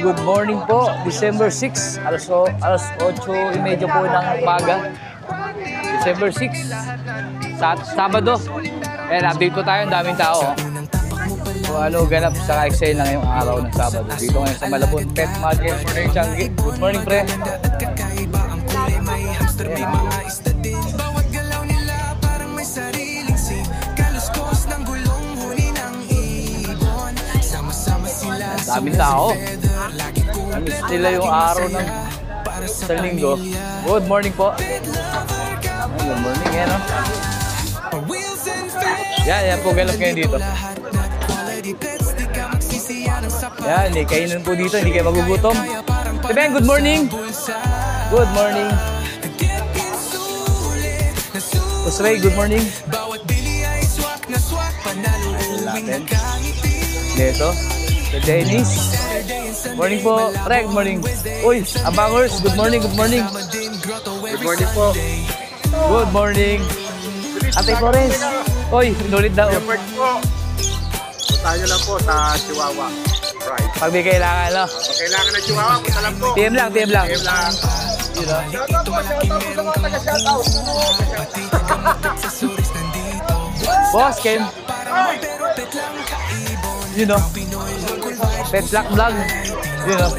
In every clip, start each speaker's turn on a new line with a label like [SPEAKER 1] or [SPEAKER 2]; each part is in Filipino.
[SPEAKER 1] good morning po. December 6, alas 8:30 po ng umaga. December 6, Sabado. Ayan, update po tayo, ang daming tao. So ano ganap sa Excel na ngayong araw ng Sabado. Dito ngayon sa Malabon Pet Market. Good morning, pre. Daming tao. Namiss nila yung araw ng sa linggo. Good morning po. Good morning, yan, no? Yan po, galap ngayon dito. Yan, kainin po dito, hindi kayo magugutom. Tibeng, good morning. Good morning. Kusray, good morning. Natin. Dito. The Dennis. Morning po. Reg, morning. Uy, Abangers, good morning, good morning.
[SPEAKER 2] Good morning po.
[SPEAKER 1] Good morning. Ate Flores. Uy, inulit daw.
[SPEAKER 2] Good morning po. Punta nyo lang po sa Chihuahua. Right.
[SPEAKER 1] Pag may kailangan, no?
[SPEAKER 2] Pag kailangan ng Chihuahua, punta lang po.
[SPEAKER 1] TM lang, TM lang.
[SPEAKER 2] PM lang. Shoutout po sa mga taga-shoutout.
[SPEAKER 1] Boss, Kim. You know. Pet Black Vlog. You know.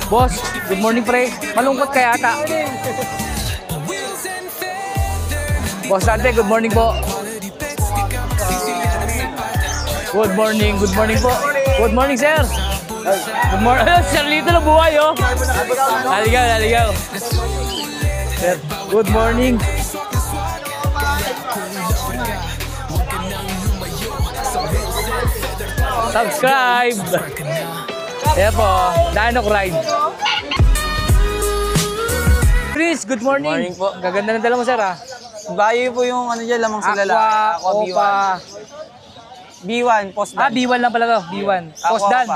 [SPEAKER 1] Boss, good morning, pre. Malungkot kaya ata. Boss Dante, good morning po. Good morning po. Good morning, sir. Good morning. Sir, dito na buhay, oh. Naligaw. Sir, good morning. Subscribe. Ayan po, Danok Ride. Chris, good morning.
[SPEAKER 3] Morning po.
[SPEAKER 1] Gaganda ng dala mo, sir, ha?
[SPEAKER 3] Bayo po yung ano dyan, lamang sa
[SPEAKER 1] Aqua,
[SPEAKER 3] lalaki.
[SPEAKER 1] Opa.
[SPEAKER 3] B1, Postdan.
[SPEAKER 1] B1 lang pala to, B1. Postdan.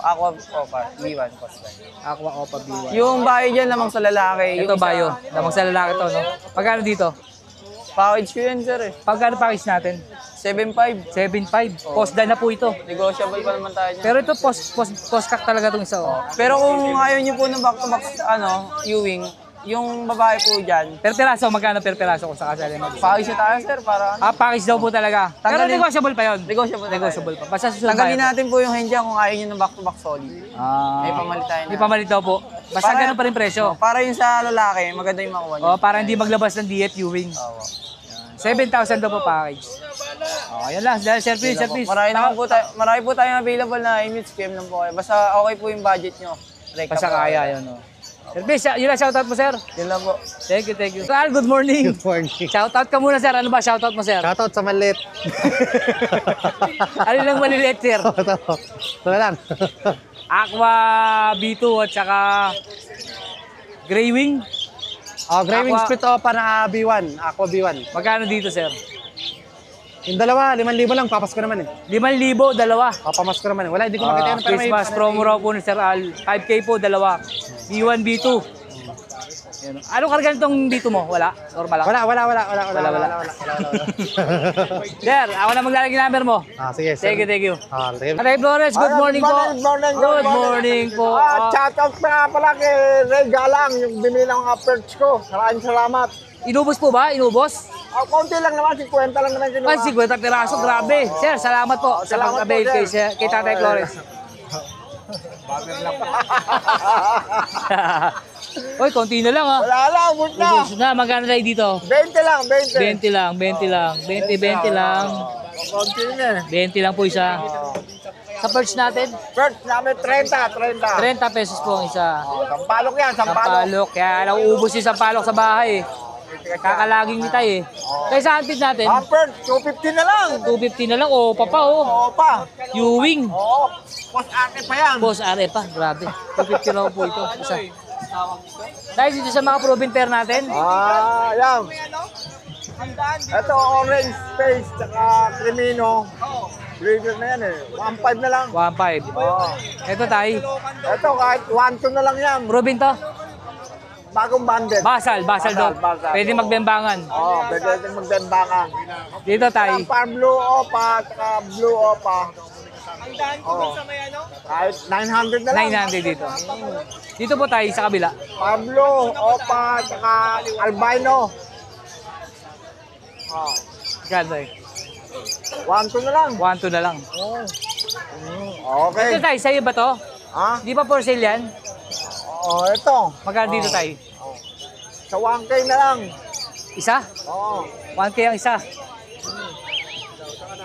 [SPEAKER 3] Aqua, Opa. B1, Postdan.
[SPEAKER 1] Aqua, Opa, B1.
[SPEAKER 3] Yung bayo dyan, lamang sa lalaki.
[SPEAKER 1] Ito, bayo. Lamang sa lalaki to, no? Pagkano dito?
[SPEAKER 3] Package ko yun, sir eh.
[SPEAKER 1] Pagkano package natin?
[SPEAKER 3] 7.5.
[SPEAKER 1] 7.5. Postdan na po ito.
[SPEAKER 3] Negotiable pa naman tayo dyan.
[SPEAKER 1] Pero ito, post-cack talaga itong isa, oh.
[SPEAKER 3] Pero kung ayaw nyo po ng back-to-back, viewing, yung babae po dyan,
[SPEAKER 1] Per peraso, magkano per peraso kung sakasali mo?
[SPEAKER 3] package na tayo, sir, para ano?
[SPEAKER 1] Package daw po talaga. Pero
[SPEAKER 3] Tanggalin-
[SPEAKER 1] negotiable pa yun.
[SPEAKER 3] Negotiable
[SPEAKER 1] pa. Basta susunod
[SPEAKER 3] Tanggalin
[SPEAKER 1] tayo.
[SPEAKER 3] natin po yung henja kung ayaw nyo ng back-to-back solid. May pamalit tayo na.
[SPEAKER 1] May pamalit daw po. Basta ganun pa rin presyo.
[SPEAKER 3] Para yung sa lalaki, maganda yung makuha nyo.
[SPEAKER 1] Oh, para hindi maglabas ng DF viewing. 7,000 daw po package. Oh, yan lang. Dahil service.
[SPEAKER 3] Marami po tayong available na image PM lang po kayo. Basta okay po yung budget nyo.
[SPEAKER 1] Basta kaya yun, oh. Service, yun lang shoutout mo, sir.
[SPEAKER 3] Yun lang po.
[SPEAKER 1] Thank you. Sir, good morning.
[SPEAKER 4] Good morning.
[SPEAKER 1] Shoutout ka muna, sir. Ano ba shoutout mo, sir?
[SPEAKER 4] Shoutout sa malit.
[SPEAKER 1] Ano lang maliliit, sir?
[SPEAKER 4] Ito lang.
[SPEAKER 1] Aqua B2 at saka Grey Wing.
[SPEAKER 4] Gray Wing
[SPEAKER 1] Aqua-
[SPEAKER 4] Split Opa na B1. Aqua B1.
[SPEAKER 1] Magkano dito, sir?
[SPEAKER 4] Yung dalawa, 5,000 lang. Papas ko naman eh.
[SPEAKER 1] 5,000, dalawa.
[SPEAKER 4] Pamas ko naman eh. Wala, hindi ko makita yun. Pero may
[SPEAKER 1] Christmas promo raw po ni Sir Al. 5K po, dalawa. B1, B2. Yan. Ano karga nitong B2 mo? Wala? Normal lang?
[SPEAKER 4] Wala.
[SPEAKER 1] Sir, ako na maglalagay number mo.
[SPEAKER 4] Sige.
[SPEAKER 1] Thank you.
[SPEAKER 4] Sige.
[SPEAKER 1] Ate Flores, good morning po. Good morning po.
[SPEAKER 2] Shoutout na pala kay Ray Galang, yung bimili ng mga perch ko. Maraming salamat.
[SPEAKER 1] Inubos po ba? Inubos?
[SPEAKER 2] Konti lang naman, 50 lang naman kinuha.
[SPEAKER 1] Ay, 50 piraso. Grabe. Sir, salamat po sa
[SPEAKER 2] Salamat
[SPEAKER 1] pag-avail
[SPEAKER 2] po,
[SPEAKER 1] kay,
[SPEAKER 2] sir.
[SPEAKER 1] kay Tatay Flores. Oy, konti na lang, ha.
[SPEAKER 2] Wala lang, ubus na.
[SPEAKER 1] Ubos na. Magkano tayo dito?
[SPEAKER 2] 20 lang,
[SPEAKER 1] 20
[SPEAKER 2] 20.
[SPEAKER 1] lang. 20 lang.
[SPEAKER 2] Konti na.
[SPEAKER 1] 20 lang po isa. Sa perch natin,
[SPEAKER 2] Perch namin 30.
[SPEAKER 1] 30 pesos po ang isa.
[SPEAKER 2] Sampalok yan, sampalok.
[SPEAKER 1] Sampalok. Kaya nauubos yung sampalok sa bahay, eh. Kakalaging nitay, eh. Kaya sa antid natin,
[SPEAKER 2] Perch, 250 na lang.
[SPEAKER 1] 250 na lang. O, papa, oh.
[SPEAKER 2] Oo pa.
[SPEAKER 1] Ewing.
[SPEAKER 2] Oo. Post ate pa yan.
[SPEAKER 1] Boss, are pa. Grabe. 250 lang po ito. Isa. Dahil dito sa mga proven pair natin,
[SPEAKER 2] Yan. Ito, orange space, tsaka crimino. Breeder na yan eh. 1.5 na lang.
[SPEAKER 1] 1.5.
[SPEAKER 2] Oo.
[SPEAKER 1] Ito tayo.
[SPEAKER 2] Ito, kahit 1.2 na lang yan.
[SPEAKER 1] Proven to.
[SPEAKER 2] bagong banded.
[SPEAKER 1] Basal daw.
[SPEAKER 2] Basal.
[SPEAKER 1] Pwede magbembangan.
[SPEAKER 2] Oo, pwede natin magbembangan.
[SPEAKER 1] Dito tayo.
[SPEAKER 2] Par blue opa, tsaka blue opa. Oo. Kahit 900 na lang.
[SPEAKER 1] 900 dito. Dito po tayo sa kabila.
[SPEAKER 2] Par blue opa, tsaka albino. Oo.
[SPEAKER 1] Ganda eh.
[SPEAKER 2] 1-2 na lang.
[SPEAKER 1] 1-2 na lang.
[SPEAKER 2] Oo.
[SPEAKER 1] Ito
[SPEAKER 2] Okay.
[SPEAKER 1] tayo, sa'yo ba to?
[SPEAKER 2] Ha?
[SPEAKER 1] Di ba for sale yan?
[SPEAKER 2] Oo, ito.
[SPEAKER 1] Magkano dito tayo?
[SPEAKER 2] Sa 1K na lang.
[SPEAKER 1] Isa?
[SPEAKER 2] Oo.
[SPEAKER 1] 1K ang isa.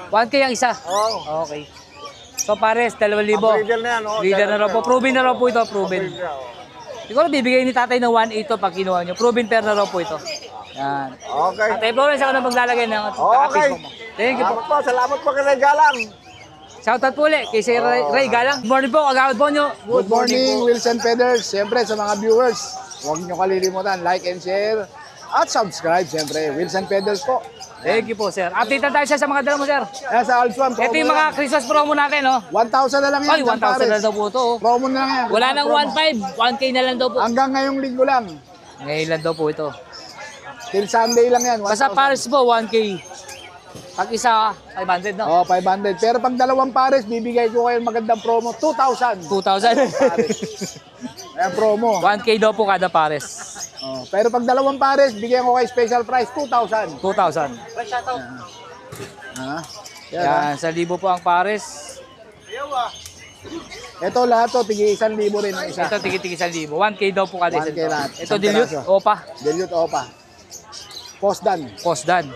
[SPEAKER 1] 1K ang isa.
[SPEAKER 2] Oo.
[SPEAKER 1] Okay. So pares, 2,000.
[SPEAKER 2] Breeder na yan. Oo.
[SPEAKER 1] Breeder na raw po. Proven na raw po ito. Proven. Siguro bibigay ni tatay ng 1.8 to pag kinuha nyo. Proven pair na raw po ito. Yan.
[SPEAKER 2] Okay.
[SPEAKER 1] Tatay Florence, ako na maglalagay ng
[SPEAKER 2] Okay.
[SPEAKER 1] Facebook mo. Thank you po.
[SPEAKER 2] Salamat po kay Galang.
[SPEAKER 1] Shoutout po ulit kay Sir Ray Galang. Good morning po. Agawad po nyo.
[SPEAKER 4] Good morning, Wilson Feathers. Siyempre, sa mga viewers, huwag nyo kalilimutan, like and share, at subscribe. Siyempre, Wilson Feathers po.
[SPEAKER 1] Thank you po, sir. Update na tayo sa mga dala mo, sir.
[SPEAKER 4] Ayan sa Alswan,
[SPEAKER 1] Ito yung mga Christmas promo natin, no?
[SPEAKER 4] 1,000 na lang yan.
[SPEAKER 1] Ay, 1,000 na daw po ito. oh.
[SPEAKER 4] Promo na lang yan.
[SPEAKER 1] Wala nang
[SPEAKER 4] Promo.
[SPEAKER 1] 1.5. 1K na lang daw po.
[SPEAKER 4] Hanggang ngayong linggo lang.
[SPEAKER 1] Ngayon lang daw po ito.
[SPEAKER 4] Till Sunday lang yan.
[SPEAKER 1] Basta
[SPEAKER 4] 1,000.
[SPEAKER 1] pares po, 1K. Pag isa, 500, no?
[SPEAKER 4] Oh, 500. Pero pag dalawang pares, bibigay ko kayo magandang promo, 2,000.
[SPEAKER 1] 2,000.
[SPEAKER 4] Ayan, promo.
[SPEAKER 1] 1K daw po kada pares.
[SPEAKER 4] Oh, pero pag dalawang pares, bigyan ko kayo special price, 2,000.
[SPEAKER 1] 2,000.
[SPEAKER 4] Ha? Yan.
[SPEAKER 1] Yan, 1,000 po ang pares.
[SPEAKER 4] Ito lahat to, tigi 1,000 rin ang isa.
[SPEAKER 1] Ito, tigi-tigi 1,000. 1K daw po kada
[SPEAKER 4] 1K
[SPEAKER 1] isa.
[SPEAKER 4] lahat.
[SPEAKER 1] Ito,
[SPEAKER 4] Isang
[SPEAKER 1] dilute.
[SPEAKER 4] piraso.
[SPEAKER 1] Opa.
[SPEAKER 4] Dilute opa. Post done.
[SPEAKER 1] Post done.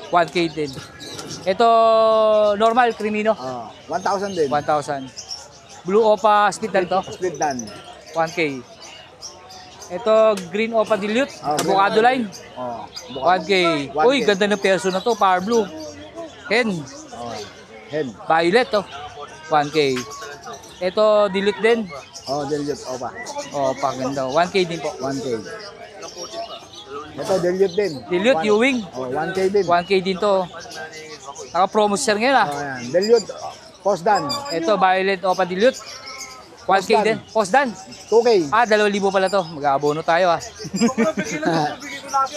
[SPEAKER 1] 1K din. Ito, normal, Crimino.
[SPEAKER 4] Oh, 1,000 din.
[SPEAKER 1] 1,000. Blue Opa split done to.
[SPEAKER 4] Split done.
[SPEAKER 1] 1K. Ito, green Opa dilute.
[SPEAKER 4] Oh,
[SPEAKER 1] Avocado line.
[SPEAKER 4] Oh,
[SPEAKER 1] 1K.
[SPEAKER 4] 1K.
[SPEAKER 1] Uy, ganda ng perso na to. Power blue. Hen.
[SPEAKER 4] oh. Hen.
[SPEAKER 1] Violet to. 1K. Ito, dilute din.
[SPEAKER 4] Oh, dilute opa.
[SPEAKER 1] Opa, ganda. 1K din po.
[SPEAKER 4] 1K. Ito, dilute din.
[SPEAKER 1] Dilute,
[SPEAKER 4] One-
[SPEAKER 1] Ewing.
[SPEAKER 4] Oh, 1K din.
[SPEAKER 1] 1K din to. Naka-promo sir ngayon ah.
[SPEAKER 4] Oh, yan. Dilute. Post done.
[SPEAKER 1] Ito, Violet Opa dilute. 1K
[SPEAKER 4] Post
[SPEAKER 1] din. Post done.
[SPEAKER 4] 2K.
[SPEAKER 1] Ah, 2,000 pala to. Mag-aabono tayo ah.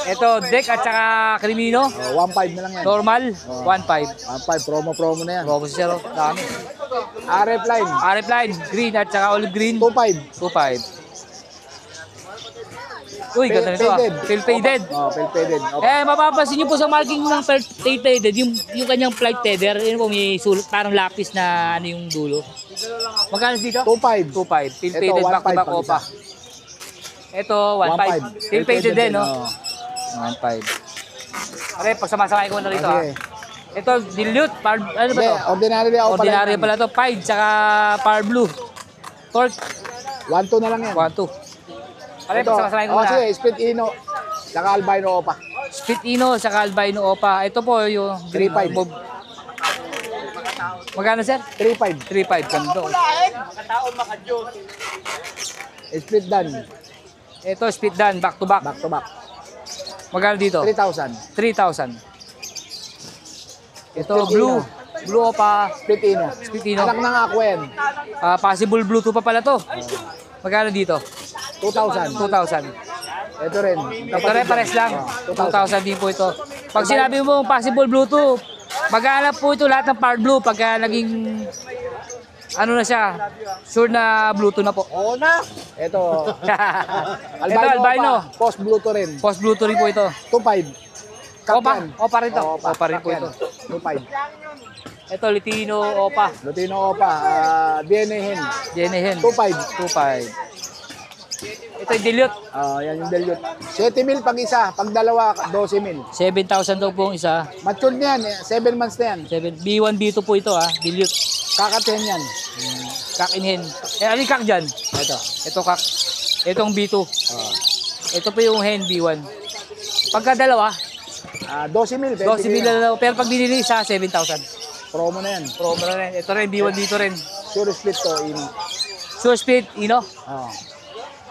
[SPEAKER 1] Ito, deck at saka Crimino.
[SPEAKER 4] Oh, 1,500 na lang yan.
[SPEAKER 1] Normal,
[SPEAKER 4] Oh.
[SPEAKER 1] 1.5.
[SPEAKER 4] 1,500. Promo na yan.
[SPEAKER 1] Promo siya ro. Dami.
[SPEAKER 4] RF line.
[SPEAKER 1] RF line, green at saka olive green.
[SPEAKER 4] 2,500.
[SPEAKER 1] 2.5. Uy, ganda nito ah. Fill faded.
[SPEAKER 4] Oh, faded. Opa.
[SPEAKER 1] Eh, mapapansin niyo po sa marking ng fill faded, yung kanyang flight tether, yun po may sulat, parang lapis na ano yung dulo. Magkano dito?
[SPEAKER 4] 2,500.
[SPEAKER 1] 2.5. Fill
[SPEAKER 4] Ito,
[SPEAKER 1] faded back to
[SPEAKER 4] 1.5
[SPEAKER 1] back
[SPEAKER 4] pag
[SPEAKER 1] opa. Ito, 1.5. Fill faded din, no?
[SPEAKER 4] Oh.
[SPEAKER 1] 1.5. Okay, pagsamasakay ko na rito
[SPEAKER 4] Okay.
[SPEAKER 1] Ito, dilute, ano ba
[SPEAKER 4] Hindi,
[SPEAKER 1] to?
[SPEAKER 4] ordinary opa.
[SPEAKER 1] Ordinary pala to, Pied, tsaka Power Blue. Torque,
[SPEAKER 4] 1,200 na lang yan.
[SPEAKER 1] 1.2. Okay,
[SPEAKER 4] Ito.
[SPEAKER 1] pagsamasakay ko
[SPEAKER 4] Oh,
[SPEAKER 1] na.
[SPEAKER 4] sige, split ino. Saka albino opa.
[SPEAKER 1] Split Ino, tsaka Albino Opa. Ito po yung
[SPEAKER 4] 3.5.
[SPEAKER 1] Bob. Magkano sir?
[SPEAKER 4] 3,500.
[SPEAKER 1] 3.5 ganito.
[SPEAKER 4] Split done.
[SPEAKER 1] Ito, split done, back to back.
[SPEAKER 4] Back to back.
[SPEAKER 1] Magkano dito?
[SPEAKER 4] 3,000.
[SPEAKER 1] 3,000. Ito,
[SPEAKER 4] Split
[SPEAKER 1] blue.
[SPEAKER 4] Ino.
[SPEAKER 1] Blue Opa.
[SPEAKER 4] Split ino.
[SPEAKER 1] Split Ino.
[SPEAKER 4] Anak ng aqua yan.
[SPEAKER 1] Possible Bluetooth pa pala to. Magkano dito?
[SPEAKER 4] 2,000.
[SPEAKER 1] 2,000.
[SPEAKER 4] Ito rin.
[SPEAKER 1] Ito rin, pares lang.
[SPEAKER 4] Oh,
[SPEAKER 1] 2,000 din po ito. Pag sinabi mo possible Bluetooth, maghanap po ito lahat ng Power Blue pagka naging ano na siya, sure na Bluetooth na po.
[SPEAKER 4] Oo na. Ito.
[SPEAKER 1] Ito, albino.
[SPEAKER 4] Opa. Post Bluetooth rin.
[SPEAKER 1] Post Bluetooth rin po ito.
[SPEAKER 4] 2,500.
[SPEAKER 1] Opa,
[SPEAKER 4] Kapyan.
[SPEAKER 1] Opa rin to.
[SPEAKER 4] Opa,
[SPEAKER 1] Opa rin po
[SPEAKER 4] kapyan.
[SPEAKER 1] ito.
[SPEAKER 4] 2,500.
[SPEAKER 1] Ito, Litino Opa.
[SPEAKER 4] Lutino Opa. DNA hen.
[SPEAKER 1] Jenny Hen.
[SPEAKER 4] 2,500.
[SPEAKER 1] 2.5. Ito yung dilute.
[SPEAKER 4] Yan yung dilute. 7,000 pag isa. Pag dalawa, 12,000.
[SPEAKER 1] 7,000 daw po ang isa.
[SPEAKER 4] Matured na yan. 7 months na yan.
[SPEAKER 1] 7, B1, B2 po ito ah. Dilute.
[SPEAKER 4] Kakaten yan.
[SPEAKER 1] Kak in hen. Eh, ano yung kak dyan?
[SPEAKER 4] Ito.
[SPEAKER 1] Ito kak. Itong B2.
[SPEAKER 4] Oh.
[SPEAKER 1] Ito po yung hen B1. Pagka dalawa,
[SPEAKER 4] 12,000.
[SPEAKER 1] 12 na lang. Pero pag binili isa, 7,000.
[SPEAKER 4] Promo na yan.
[SPEAKER 1] Promo na rin. Ito rin, B1 dito rin.
[SPEAKER 4] Sure split to.
[SPEAKER 1] Sure speed, Ino.
[SPEAKER 4] Oh.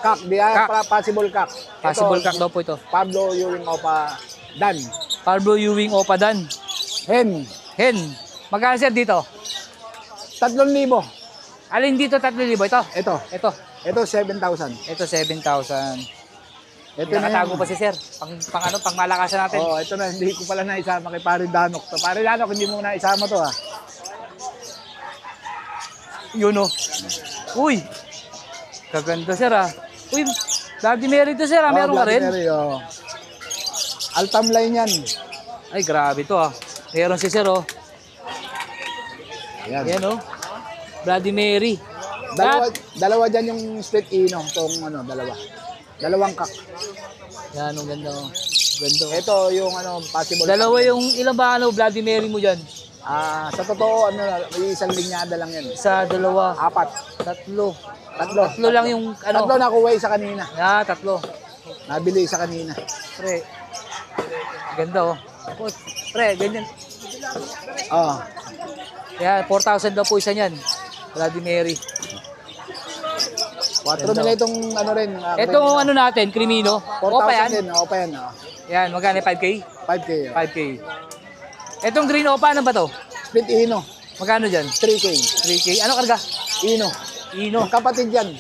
[SPEAKER 4] Kak.
[SPEAKER 1] Kak.
[SPEAKER 4] Possible kak.
[SPEAKER 1] Possible kak daw po ito.
[SPEAKER 4] Pablo Ewing Opa. Dan.
[SPEAKER 1] Pablo Ewing Opa Dan.
[SPEAKER 4] Hen.
[SPEAKER 1] Hen. Magkano sir dito?
[SPEAKER 4] 3,000.
[SPEAKER 1] Alin dito 3,000? Ito.
[SPEAKER 4] Ito.
[SPEAKER 1] Ito.
[SPEAKER 4] Ito 7,000.
[SPEAKER 1] Ito 7,000.
[SPEAKER 4] Ito na
[SPEAKER 1] Nakatago
[SPEAKER 4] yan.
[SPEAKER 1] pa si sir. Pang malakasan natin.
[SPEAKER 4] Oh, ito na, hindi ko pala naisama kay Parin Danok. To. Parin Danok, hindi mo na isama to ha.
[SPEAKER 1] Yun o. Uy! Kaganda sir ah. Uy, Bloody Mary to sir ah. Meron ka rin?
[SPEAKER 4] Oh. Altam line yan.
[SPEAKER 1] Ay, grabe to ah. Meron si sir oh.
[SPEAKER 4] Yan.
[SPEAKER 1] Yan oh. Bloody Mary.
[SPEAKER 4] Dalawa dyan yung split ino. Itong ano, dalawa. Dalawang kak.
[SPEAKER 1] Yan, ang ganda oh. Ganda.
[SPEAKER 4] Ito yung ano, possible.
[SPEAKER 1] Dalawa yung ilang ba ano, Bloody Mary mo dyan?
[SPEAKER 4] Sa totoo, ano, may isang linyada lang yan.
[SPEAKER 1] Isa, dalawa,
[SPEAKER 4] Apat.
[SPEAKER 1] tatlo.
[SPEAKER 4] Tatlo.
[SPEAKER 1] Tatlo lang yung ano.
[SPEAKER 4] Tatlo nakuha isa kanina.
[SPEAKER 1] Tatlo.
[SPEAKER 4] Nabili isa kanina.
[SPEAKER 1] Pre. Ganda oh. Oh, pre, ganyan.
[SPEAKER 4] Oh.
[SPEAKER 1] Yan, 4,000 daw po isa niyan. Bloody Mary.
[SPEAKER 4] 4 nila itong ano rin.
[SPEAKER 1] Ito ano natin, Crimino. Opa
[SPEAKER 4] 4,000
[SPEAKER 1] yan.
[SPEAKER 4] din. Opa yan. Oh.
[SPEAKER 1] Yan, magkano 5K?
[SPEAKER 4] 5K. Oh.
[SPEAKER 1] 5K. Itong green opa, ano ba to?
[SPEAKER 4] Split ino.
[SPEAKER 1] Magkano dyan?
[SPEAKER 4] 3K.
[SPEAKER 1] 3K. Ano karga?
[SPEAKER 4] Ino.
[SPEAKER 1] Ino.
[SPEAKER 4] Kapatid yan.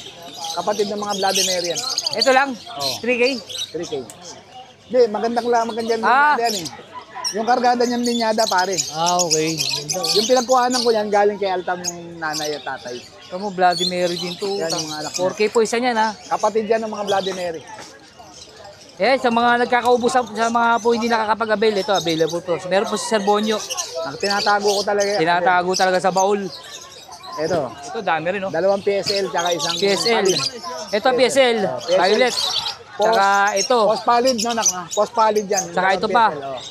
[SPEAKER 4] Kapatid ng mga Bloody Mary yan.
[SPEAKER 1] Ito lang?
[SPEAKER 4] Oh.
[SPEAKER 1] 3K?
[SPEAKER 4] 3K. Hindi, magandang yan. Yan eh. Yung kargada niyan linyada pare.
[SPEAKER 1] Okay. Ganda.
[SPEAKER 4] Yung pinagkuhanan ko yan galing kay Altam yung nanay at tatay.
[SPEAKER 1] Ito mo, Bloody Mary din to.
[SPEAKER 4] Yan yung anak
[SPEAKER 1] 4K po isa niyan ha.
[SPEAKER 4] Kapatid yan ng mga Bloody Mary.
[SPEAKER 1] Eh, sa mga nagkakaubos sa mga po hindi nakakapag-avail, ito available po. Meron po si Sir Bonyo.
[SPEAKER 4] Tinatago ko talaga yan.
[SPEAKER 1] Tinatago talaga sa baul.
[SPEAKER 4] Ito.
[SPEAKER 1] Ito dami rin, no?
[SPEAKER 4] Dalawang PSL tsaka isang
[SPEAKER 1] PSL.
[SPEAKER 4] palid.
[SPEAKER 1] Ito PSL.
[SPEAKER 4] PSL.
[SPEAKER 1] Violet. Saka ito.
[SPEAKER 4] Post palid, no? Post palid yan.
[SPEAKER 1] Saka
[SPEAKER 4] Dalawang
[SPEAKER 1] ito pa.
[SPEAKER 4] PSL, oh.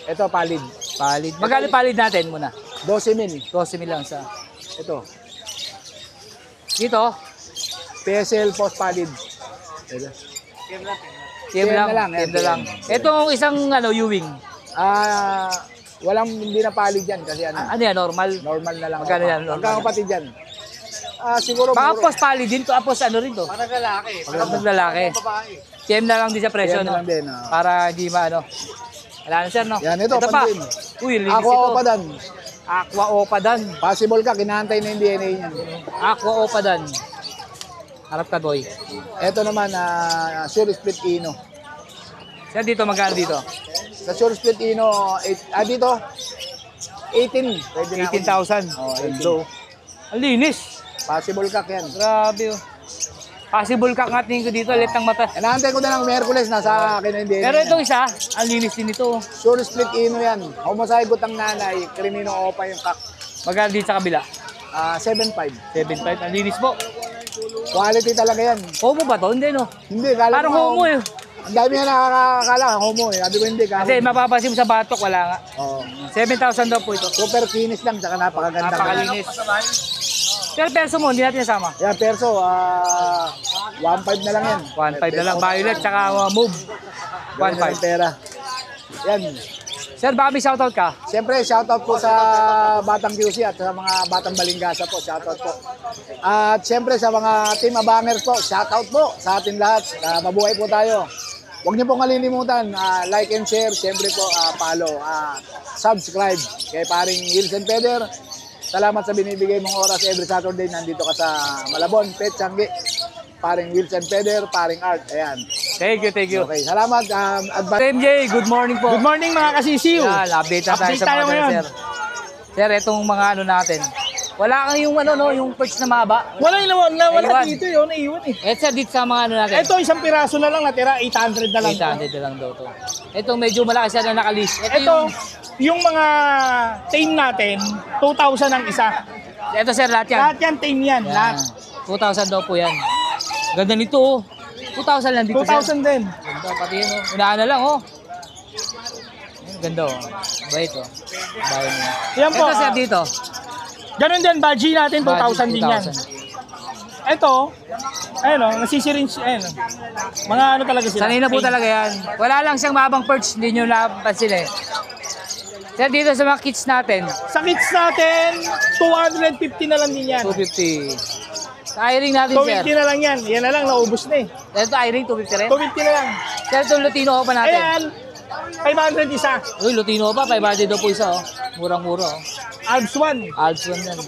[SPEAKER 4] Ito palid.
[SPEAKER 1] Palid. Magkano palid natin muna?
[SPEAKER 4] 12,000.
[SPEAKER 1] 12 lang sa.
[SPEAKER 4] Ito.
[SPEAKER 1] Dito.
[SPEAKER 4] PSL post palid. Ito.
[SPEAKER 1] TM lang.
[SPEAKER 4] na lang,
[SPEAKER 1] TM na
[SPEAKER 4] TM.
[SPEAKER 1] lang. Itong isang ano, Ewing.
[SPEAKER 4] Hindi na palid yan kasi ano.
[SPEAKER 1] Ano yan, normal?
[SPEAKER 4] Normal na lang.
[SPEAKER 1] Magkano yan? Normal.
[SPEAKER 4] Magkakapatid yan. Siguro.
[SPEAKER 1] Baka post palid din to. Post ano rin to?
[SPEAKER 2] Para lalaki.
[SPEAKER 1] Pag lalaki. TM na lang din sa presyo,
[SPEAKER 4] TM na
[SPEAKER 1] no?
[SPEAKER 4] lang din, oh.
[SPEAKER 1] Para hindi maano. Wala na sir, no?
[SPEAKER 4] Yan, ito,
[SPEAKER 1] pa.
[SPEAKER 4] pansin.
[SPEAKER 1] Uy, linis
[SPEAKER 4] Aqua
[SPEAKER 1] ito.
[SPEAKER 4] Opadan.
[SPEAKER 1] Aqua Opadan.
[SPEAKER 4] Possible ka, kinahantay na yung DNA niyan.
[SPEAKER 1] Aqua Opadan. Harap ka, boy.
[SPEAKER 4] Ito naman, Sure Split Ino.
[SPEAKER 1] Sir, dito magkano dito?
[SPEAKER 4] Sa Sure Split Ino, dito, 18. Pwede na ako.
[SPEAKER 1] 18,000.
[SPEAKER 4] Oh, 18.
[SPEAKER 1] So, ang linis.
[SPEAKER 4] Possible ka yan.
[SPEAKER 1] Grabe, oh. Possible ka nga tingin ko dito, ulit ng mata.
[SPEAKER 4] Inaantay ko na ng Merkules, nasa akin na yung DNA.
[SPEAKER 1] Pero itong isa, ang linis din ito.
[SPEAKER 4] Sure Split Ino yan. Humasahigot ang nanay, Crimino Opa yung kak.
[SPEAKER 1] Magkano dito sa kabila?
[SPEAKER 4] 7.5.
[SPEAKER 1] 7.5. Ang linis po.
[SPEAKER 4] Quality talaga yan.
[SPEAKER 1] Homo ba to? Hindi, no?
[SPEAKER 4] Hindi, kala
[SPEAKER 1] Parang
[SPEAKER 4] ko-
[SPEAKER 1] homo, eh.
[SPEAKER 4] Ang dami na nakakakala, homo eh. Sabi ko hindi,
[SPEAKER 1] Kasi mapapasin mo sa batok, wala nga.
[SPEAKER 4] Oh.
[SPEAKER 1] 7,000 daw po ito.
[SPEAKER 4] Super kinis lang, tsaka napakaganda.
[SPEAKER 1] Napakalinis. Pero perso mo, hindi natin nasama.
[SPEAKER 4] Yan, perso, 1.5 na lang yan.
[SPEAKER 1] 1.5 na lang. Violet, tsaka move.
[SPEAKER 4] Ganun na
[SPEAKER 1] 1.5.
[SPEAKER 4] lang pera. Yan.
[SPEAKER 1] Sir, baka may shoutout ka?
[SPEAKER 4] Siyempre, shoutout po sa Batang QC at sa mga Batang Balingasa po. Shoutout po. At siyempre sa mga Team Abangers po, shoutout po sa atin lahat. Mabuhay po tayo. Huwag niyo pong kalilimutan, like and share. Siyempre po, follow, subscribe kay paring Wilson Peder. Salamat sa binibigay mong oras every Saturday. Nandito ka sa Malabon, Pet Changi. Paring Wilson Peder, paring Art. Ayan.
[SPEAKER 1] Thank you, thank you.
[SPEAKER 4] Okay, salamat.
[SPEAKER 1] Sir MJ, good morning po.
[SPEAKER 3] Good morning mga kasisiw.
[SPEAKER 1] Yan, update na tayo
[SPEAKER 3] Update
[SPEAKER 1] sa
[SPEAKER 3] tayo
[SPEAKER 1] mga
[SPEAKER 3] ngayon.
[SPEAKER 1] sir. Sir, itong mga ano natin. Wala kang yung ano, no, yung perch na mahaba.
[SPEAKER 3] Wala
[SPEAKER 1] Naiwan.
[SPEAKER 3] nawala dito yun, naiwan eh.
[SPEAKER 1] Eh, sir, dito sa mga ano natin.
[SPEAKER 3] Ito, isang piraso na lang natira, 800 na lang.
[SPEAKER 1] 800 na lang daw to. Itong medyo malaki siya na nakalis.
[SPEAKER 3] Ito, yung mga tame natin, 2,000 ang isa.
[SPEAKER 1] Ito sir, lahat yan.
[SPEAKER 3] Lahat yan, tame yan.
[SPEAKER 1] Yan.
[SPEAKER 3] Lahat.
[SPEAKER 1] 2,000 daw po yan. Ganda nito oh. 2,000 lang dito sir.
[SPEAKER 3] 2,000 din.
[SPEAKER 1] Ganda, pati yun oh. Unahan na lang oh. Yan, ganda oh. Bait oh. Bayan mo.
[SPEAKER 3] Yan po.
[SPEAKER 1] Ito sir dito.
[SPEAKER 3] Ganun din, budgie natin, 2,000 din yan.
[SPEAKER 1] 2,000.
[SPEAKER 3] Ito, ayun o, nasisiringe, ayun o. Mga ano talaga sila.
[SPEAKER 1] Sanay na po talaga yan. Wala lang siyang mahabang perch, hindi nyo napansin eh. Sir, dito sa mga kits natin,
[SPEAKER 3] Sa kits natin, 250 na lang din yan.
[SPEAKER 1] 250. Sa i-ring natin, sir.
[SPEAKER 3] 250 na lang yan. Yan na lang, naubos na eh.
[SPEAKER 1] Ito i-ring, 250 rin.
[SPEAKER 3] 250 na lang.
[SPEAKER 1] Sir, itong Lutino ko pa natin.
[SPEAKER 3] Ayan, 500 isa.
[SPEAKER 1] Uy, Lutino pa, 500 daw po isa oh. Murang-mura oh.
[SPEAKER 3] Alps 1.
[SPEAKER 1] Alps 1 yan.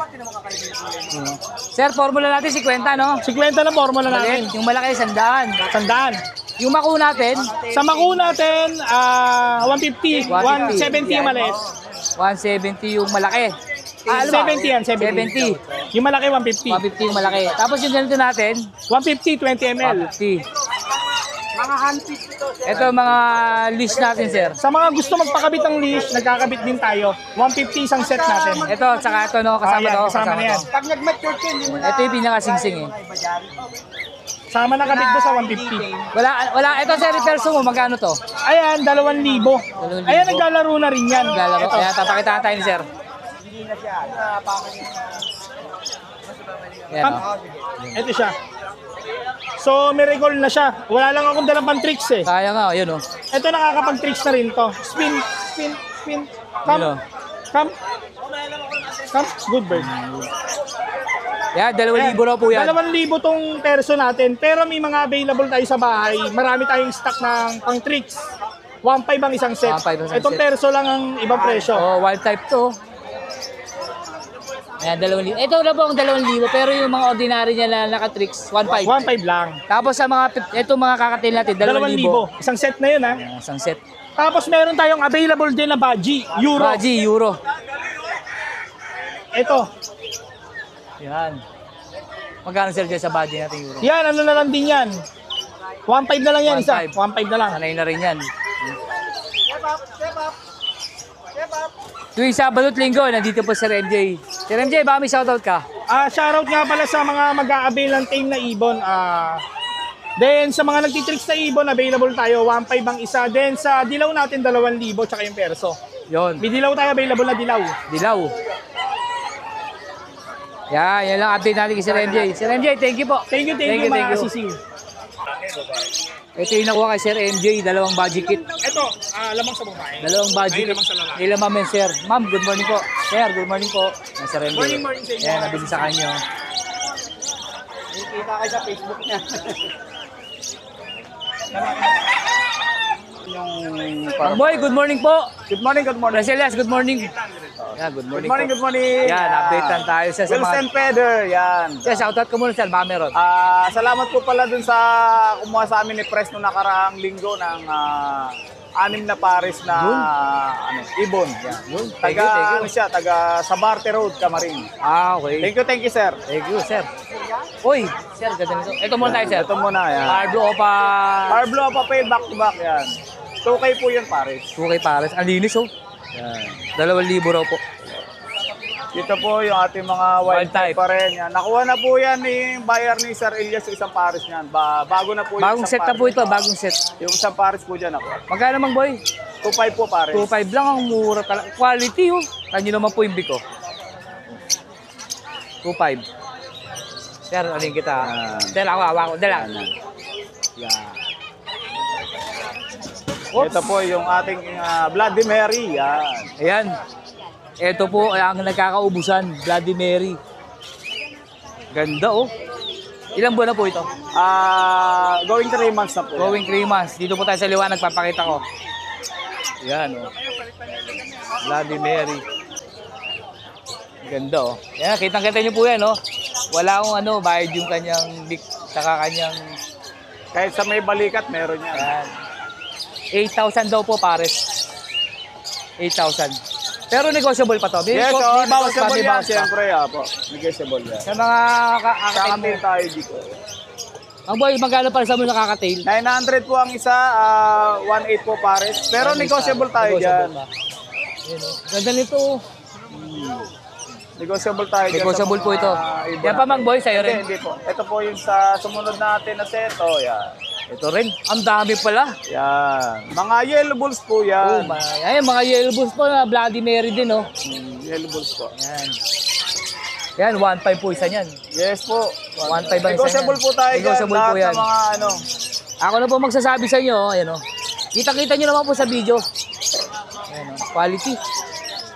[SPEAKER 1] Sir, formula natin 50, no?
[SPEAKER 3] 50 na formula natin.
[SPEAKER 1] Maliit. Yung malaki, 100.
[SPEAKER 3] Tandaan.
[SPEAKER 1] Yung maku natin,
[SPEAKER 5] Sa maku natin, 150, 170 yung maliit.
[SPEAKER 1] 170 yung malaki. Ano ba?
[SPEAKER 5] 70 yan, 70. Yung malaki, 150.
[SPEAKER 1] 150 yung malaki. Tapos yung ganito natin,
[SPEAKER 5] 150, 20 ml.
[SPEAKER 1] 150. Ito mga leash natin, sir.
[SPEAKER 5] Sa mga gusto magpakabit ng leash, nagkakabit din tayo. 150 isang set natin.
[SPEAKER 1] Ito, tsaka ito, no, kasama
[SPEAKER 5] Ayan,
[SPEAKER 1] to.
[SPEAKER 5] kasama na yan.
[SPEAKER 2] Pag nag-mature ka, hindi mo na...
[SPEAKER 1] Ito yung pinaka-singsing eh.
[SPEAKER 5] Sama na kabit mo sa 150.
[SPEAKER 1] Wala, ito sir, reverso mo, magkano to?
[SPEAKER 5] Ayan, 2,000. Ayan, naglalaro na rin yan.
[SPEAKER 1] Lalaro.
[SPEAKER 5] Ito.
[SPEAKER 1] Ayan, tapakitaan tayo ni sir. Ayan, oh.
[SPEAKER 5] Ito siya. So, may recall na siya. Wala lang akong dalang pang tricks eh.
[SPEAKER 1] Kaya nga, yun oh.
[SPEAKER 5] Ito nakakapag-tricks na rin to. Spin, spin, spin. Come,
[SPEAKER 1] Yun, oh.
[SPEAKER 5] come. Come, good bird.
[SPEAKER 1] Yan, 2,000 raw po yan.
[SPEAKER 5] 2,000 tong perso natin. Pero may mga available tayo sa bahay. Marami tayong stock ng pang tricks. 1.5 ang isang set.
[SPEAKER 1] 1.5 ang isang
[SPEAKER 5] Itong
[SPEAKER 1] set.
[SPEAKER 5] perso lang ang ibang presyo.
[SPEAKER 1] Oh, wild type to. Ayan, 2,000. Ito na po ang 2,000, pero yung mga ordinary niya na naka-tricks, 1,500.
[SPEAKER 5] 1.5 lang.
[SPEAKER 1] Tapos sa ito mga kakatail natin, 2,000.
[SPEAKER 5] 2,000. Isang set na yun ha.
[SPEAKER 1] Ayan, isang set.
[SPEAKER 5] Tapos meron tayong available din na budgie. Euro.
[SPEAKER 1] Baji, euro.
[SPEAKER 5] Ito.
[SPEAKER 1] Yan. Magkano sir dyan sa baji natin euro?
[SPEAKER 5] Yan, ano na lang din yan. 1.5 na lang yan isa.
[SPEAKER 1] 1.5.
[SPEAKER 5] 1.5 na lang.
[SPEAKER 1] Sanay na rin yan. Tuwing Sabado at Linggo, nandito po Sir MJ. Sir MJ, baka may shoutout ka?
[SPEAKER 5] Shoutout nga pala sa mga mag-a-avail ng tame na ibon. Then sa mga nagtitricks na ibon, available tayo. 1.5 ang isa. Then sa dilaw natin, 2,000 tsaka yung perso.
[SPEAKER 1] Yon.
[SPEAKER 5] May dilaw tayo, available na dilaw.
[SPEAKER 1] Dilaw. Yan lang update natin kay Sir MJ. Sir MJ, thank you po.
[SPEAKER 5] Thank you mga kasisiw.
[SPEAKER 1] Ito yung nakuha kay Sir MJ, dalawang budget kit.
[SPEAKER 5] Ito, lamang sa babae.
[SPEAKER 1] Dalawang budget
[SPEAKER 5] Ay,
[SPEAKER 1] kit.
[SPEAKER 5] lamang sa lalaki.
[SPEAKER 1] Ilan ma'am yan, sir? Ma'am, good morning po. Sir, good morning po. Yan, Sir MJ.
[SPEAKER 5] Morning sa inyo.
[SPEAKER 1] Yan, nabili sa kanyo.
[SPEAKER 2] Kita kayo sa Facebook niya.
[SPEAKER 1] Mang Boy, good morning po.
[SPEAKER 2] Good morning, good morning.
[SPEAKER 1] Rachelias, good morning. Yan, good morning,
[SPEAKER 2] Good morning,
[SPEAKER 1] po.
[SPEAKER 2] good morning.
[SPEAKER 1] Yan, updatean tayo sa
[SPEAKER 2] Wilson
[SPEAKER 1] mga...
[SPEAKER 2] Feder, yan.
[SPEAKER 1] Yes, shoutout ko muna sir, baka meron.
[SPEAKER 2] Salamat po pala dun sa kumuha sa amin ni Pres noong nakaraang linggo ng 6 na pares na ibon. Yan.
[SPEAKER 1] Yun, thank you, thank you.
[SPEAKER 2] Ano siya, taga Sabarte Road, Camarin.
[SPEAKER 1] Okay.
[SPEAKER 2] Thank you, sir.
[SPEAKER 1] Thank you, sir. Uy, sir, ganda nito. Ito muna tayo, sir.
[SPEAKER 2] Ito muna, yan.
[SPEAKER 1] Arblo o pa...
[SPEAKER 2] Parblo papel back to back, yan. 2K po yun, pares.
[SPEAKER 1] 2K pares. Ang linis, oh.
[SPEAKER 2] Yan.
[SPEAKER 1] 2,000 raw po.
[SPEAKER 2] Dito po yung ating mga wild
[SPEAKER 1] Wild type.
[SPEAKER 2] type pa rin. Yan. Nakuha na po yan ni buyer ni Sir Elias isang pares niyan. Bago na po yung
[SPEAKER 1] Bagong
[SPEAKER 2] isang
[SPEAKER 1] set na
[SPEAKER 2] pares.
[SPEAKER 1] po ito, bagong set.
[SPEAKER 2] Yung isang pares po dyan ako.
[SPEAKER 1] Magkano mang boy?
[SPEAKER 2] 2.5 po pares.
[SPEAKER 1] 2.5 lang, ang mura talaga. Quality, oh. Tanyo naman po yung biko. 2.5. Sir, ano yung kita? Dala ako. Dala.
[SPEAKER 2] Yan. Ito po yung ating Bloody Mary. Yan.
[SPEAKER 1] Ayan. Ito po ay ang nagkakaubusan, Bloody Mary. Ganda, oh. Ilang buwan na po ito?
[SPEAKER 2] Going 3 months na po.
[SPEAKER 1] Going 3 months. Dito po tayo sa liwanag, papakita ko. Ayan, oh. Bloody Mary. Ganda, oh. Yan, kitang-kita nyo po yan, oh. Wala akong bayad yung kanyang big, saka kanyang...
[SPEAKER 2] Kahit sa may balikat, meron yan.
[SPEAKER 1] Yan. 8,000 daw po, pares. 8,000. Pero negotiable pa to.
[SPEAKER 2] Yes,
[SPEAKER 1] May bawas pa,
[SPEAKER 2] negotiable
[SPEAKER 1] may
[SPEAKER 2] yan.
[SPEAKER 1] bawas pa.
[SPEAKER 2] Siyempre, po. Negotiable yan.
[SPEAKER 1] Sa mga kakatail mo.
[SPEAKER 2] Kakatil tayo dito.
[SPEAKER 1] Ang boy, magkano para sa mga nakakatail?
[SPEAKER 2] 900 po ang isa, 1.8 po pares. Pero negotiable tayo dyan.
[SPEAKER 1] Negotiable pa. Ayan, oh. Ganda nito, oh.
[SPEAKER 2] Negotiable tayo dyan.
[SPEAKER 1] Negotiable
[SPEAKER 2] sa
[SPEAKER 1] po
[SPEAKER 2] mga
[SPEAKER 1] ito.
[SPEAKER 2] ibon
[SPEAKER 1] Yan pa,
[SPEAKER 2] natin.
[SPEAKER 1] Mang Boy, sa'yo rin?
[SPEAKER 2] Hindi po. Ito po yung sa sumunod natin na seto. Yan.
[SPEAKER 1] Ito rin. Ang dami pala.
[SPEAKER 2] Yan. Mga yellow bulls po
[SPEAKER 1] Oh,
[SPEAKER 2] yan.
[SPEAKER 1] ayan, mga yellow bulls po na Bloody Mary din, oh.
[SPEAKER 2] Yellow bulls po.
[SPEAKER 1] Yan. Yan, 1.5 po isa niyan.
[SPEAKER 2] Yes po.
[SPEAKER 1] 1.5 ang isa
[SPEAKER 2] Negotiable
[SPEAKER 1] niyan.
[SPEAKER 2] po tayo dyan.
[SPEAKER 1] Negotiable
[SPEAKER 2] Lahat
[SPEAKER 1] po yan.
[SPEAKER 2] ng mga ano.
[SPEAKER 1] Ako na po magsasabi sa inyo, ayan, oh. Kita-kita nyo naman po sa video. Ayan, oh. Quality.